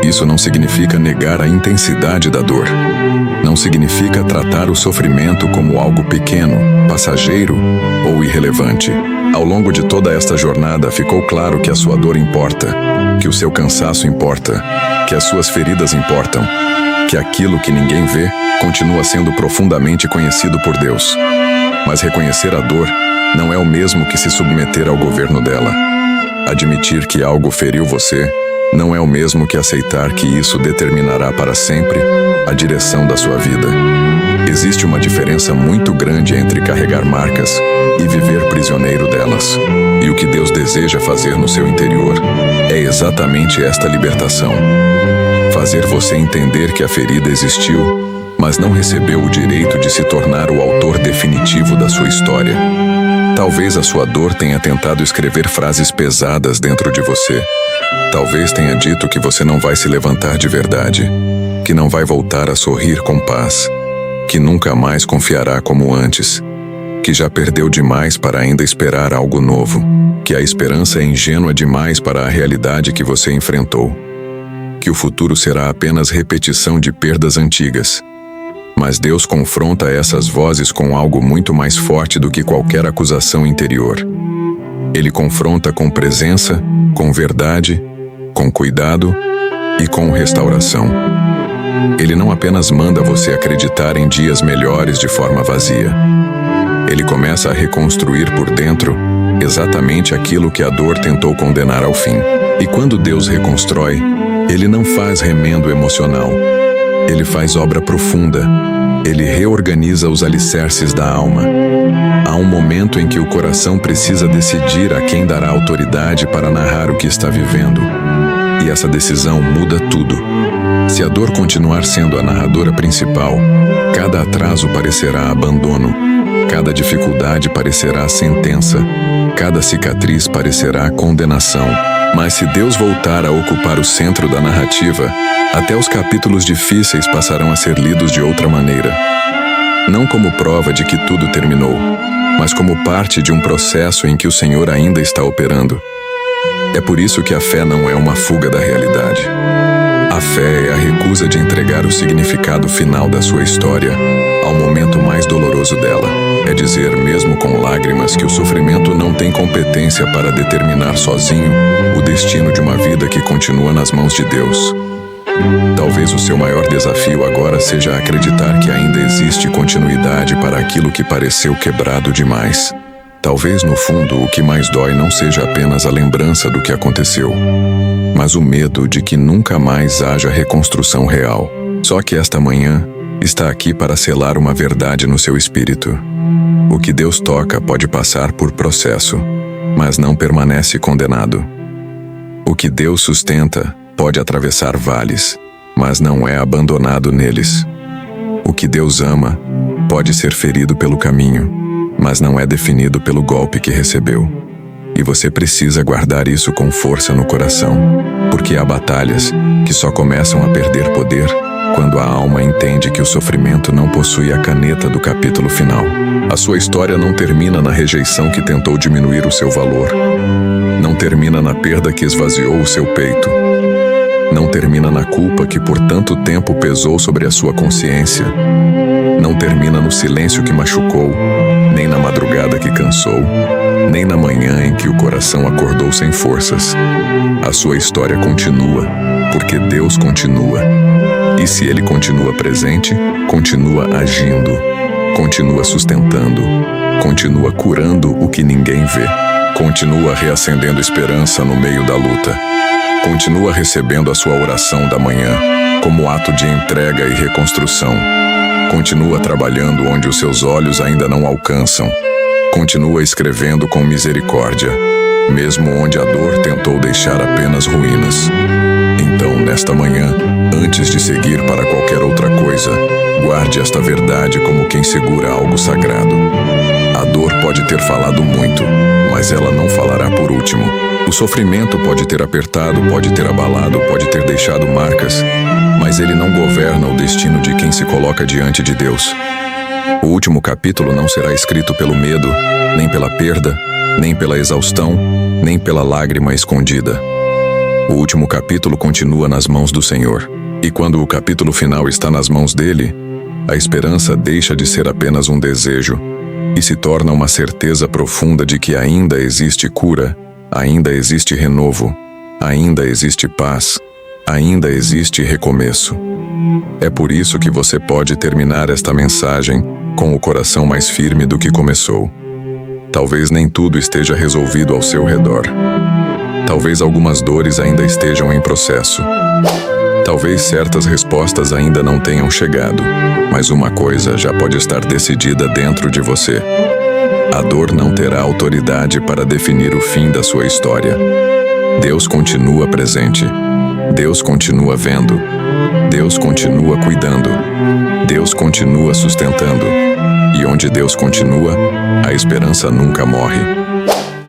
Isso não significa negar a intensidade da dor. Não significa tratar o sofrimento como algo pequeno, passageiro ou irrelevante. Ao longo de toda esta jornada ficou claro que a sua dor importa, que o seu cansaço importa, que as suas feridas importam, que aquilo que ninguém vê continua sendo profundamente conhecido por Deus. Mas reconhecer a dor não é o mesmo que se submeter ao governo dela. Admitir que algo feriu você não é o mesmo que aceitar que isso determinará para sempre a direção da sua vida. Existe uma diferença muito grande entre carregar marcas e viver prisioneiro delas. E o que Deus deseja fazer no seu interior é exatamente esta libertação. Fazer você entender que a ferida existiu, mas não recebeu o direito de se tornar o autor definitivo da sua história. Talvez a sua dor tenha tentado escrever frases pesadas dentro de você. Talvez tenha dito que você não vai se levantar de verdade, que não vai voltar a sorrir com paz, que nunca mais confiará como antes, que já perdeu demais para ainda esperar algo novo, que a esperança é ingênua demais para a realidade que você enfrentou, que o futuro será apenas repetição de perdas antigas. Mas Deus confronta essas vozes com algo muito mais forte do que qualquer acusação interior. Ele confronta com presença, com verdade, com cuidado e com restauração. Ele não apenas manda você acreditar em dias melhores de forma vazia. Ele começa a reconstruir por dentro exatamente aquilo que a dor tentou condenar ao fim. E quando Deus reconstrói, Ele não faz remendo emocional. Ele faz obra profunda. Ele reorganiza os alicerces da alma. Há um momento em que o coração precisa decidir a quem dará autoridade para narrar o que está vivendo. E essa decisão muda tudo. Se a dor continuar sendo a narradora principal, cada atraso parecerá abandono, cada dificuldade parecerá sentença, cada cicatriz parecerá condenação. Mas se Deus voltar a ocupar o centro da narrativa, até os capítulos difíceis passarão a ser lidos de outra maneira. Não como prova de que tudo terminou, mas como parte de um processo em que o Senhor ainda está operando. É por isso que a fé não é uma fuga da realidade. A fé é a recusa de entregar o significado final da sua história ao momento mais doloroso dela. É dizer, mesmo com lágrimas, que o sofrimento não tem competência para determinar sozinho o destino de uma vida que continua nas mãos de Deus. Talvez o seu maior desafio agora seja acreditar que ainda existe continuidade para aquilo que pareceu quebrado demais. Talvez, no fundo, o que mais dói não seja apenas a lembrança do que aconteceu, mas o medo de que nunca mais haja reconstrução real. Só que esta manhã está aqui para selar uma verdade no seu espírito. O que Deus toca pode passar por processo, mas não permanece condenado. O que Deus sustenta pode atravessar vales, mas não é abandonado neles. O que Deus ama pode ser ferido pelo caminho, mas não é definido pelo golpe que recebeu. E você precisa guardar isso com força no coração, porque há batalhas que só começam a perder poder quando a alma entende que o sofrimento não possui a caneta do capítulo final. A sua história não termina na rejeição que tentou diminuir o seu valor. Não termina na perda que esvaziou o seu peito. Não termina na culpa que por tanto tempo pesou sobre a sua consciência. Não termina no silêncio que machucou, nem na madrugada que cansou, nem na manhã em que o coração acordou sem forças. A sua história continua, porque Deus continua. E se Ele continua presente, continua agindo, continua sustentando, continua curando o que ninguém vê, continua reacendendo esperança no meio da luta, continua recebendo a sua oração da manhã como ato de entrega e reconstrução, continua trabalhando onde os seus olhos ainda não alcançam, continua escrevendo com misericórdia, mesmo onde a dor tentou deixar apenas ruínas. Então, nesta manhã, antes de seguir para qualquer outra coisa, guarde esta verdade como quem segura algo sagrado. A dor pode ter falado muito, mas ela não falará por último. O sofrimento pode ter apertado, pode ter abalado, pode ter deixado marcas, mas ele não governa o destino de quem se coloca diante de Deus. O último capítulo não será escrito pelo medo, nem pela perda, nem pela exaustão, nem pela lágrima escondida. O último capítulo continua nas mãos do Senhor. E quando o capítulo final está nas mãos dele, a esperança deixa de ser apenas um desejo e se torna uma certeza profunda de que ainda existe cura, ainda existe renovo, ainda existe paz, ainda existe recomeço. É por isso que você pode terminar esta mensagem com o coração mais firme do que começou. Talvez nem tudo esteja resolvido ao seu redor. Talvez algumas dores ainda estejam em processo. Talvez certas respostas ainda não tenham chegado, mas uma coisa já pode estar decidida dentro de você. A dor não terá autoridade para definir o fim da sua história. Deus continua presente. Deus continua vendo. Deus continua cuidando. Deus continua sustentando. E onde Deus continua, a esperança nunca morre.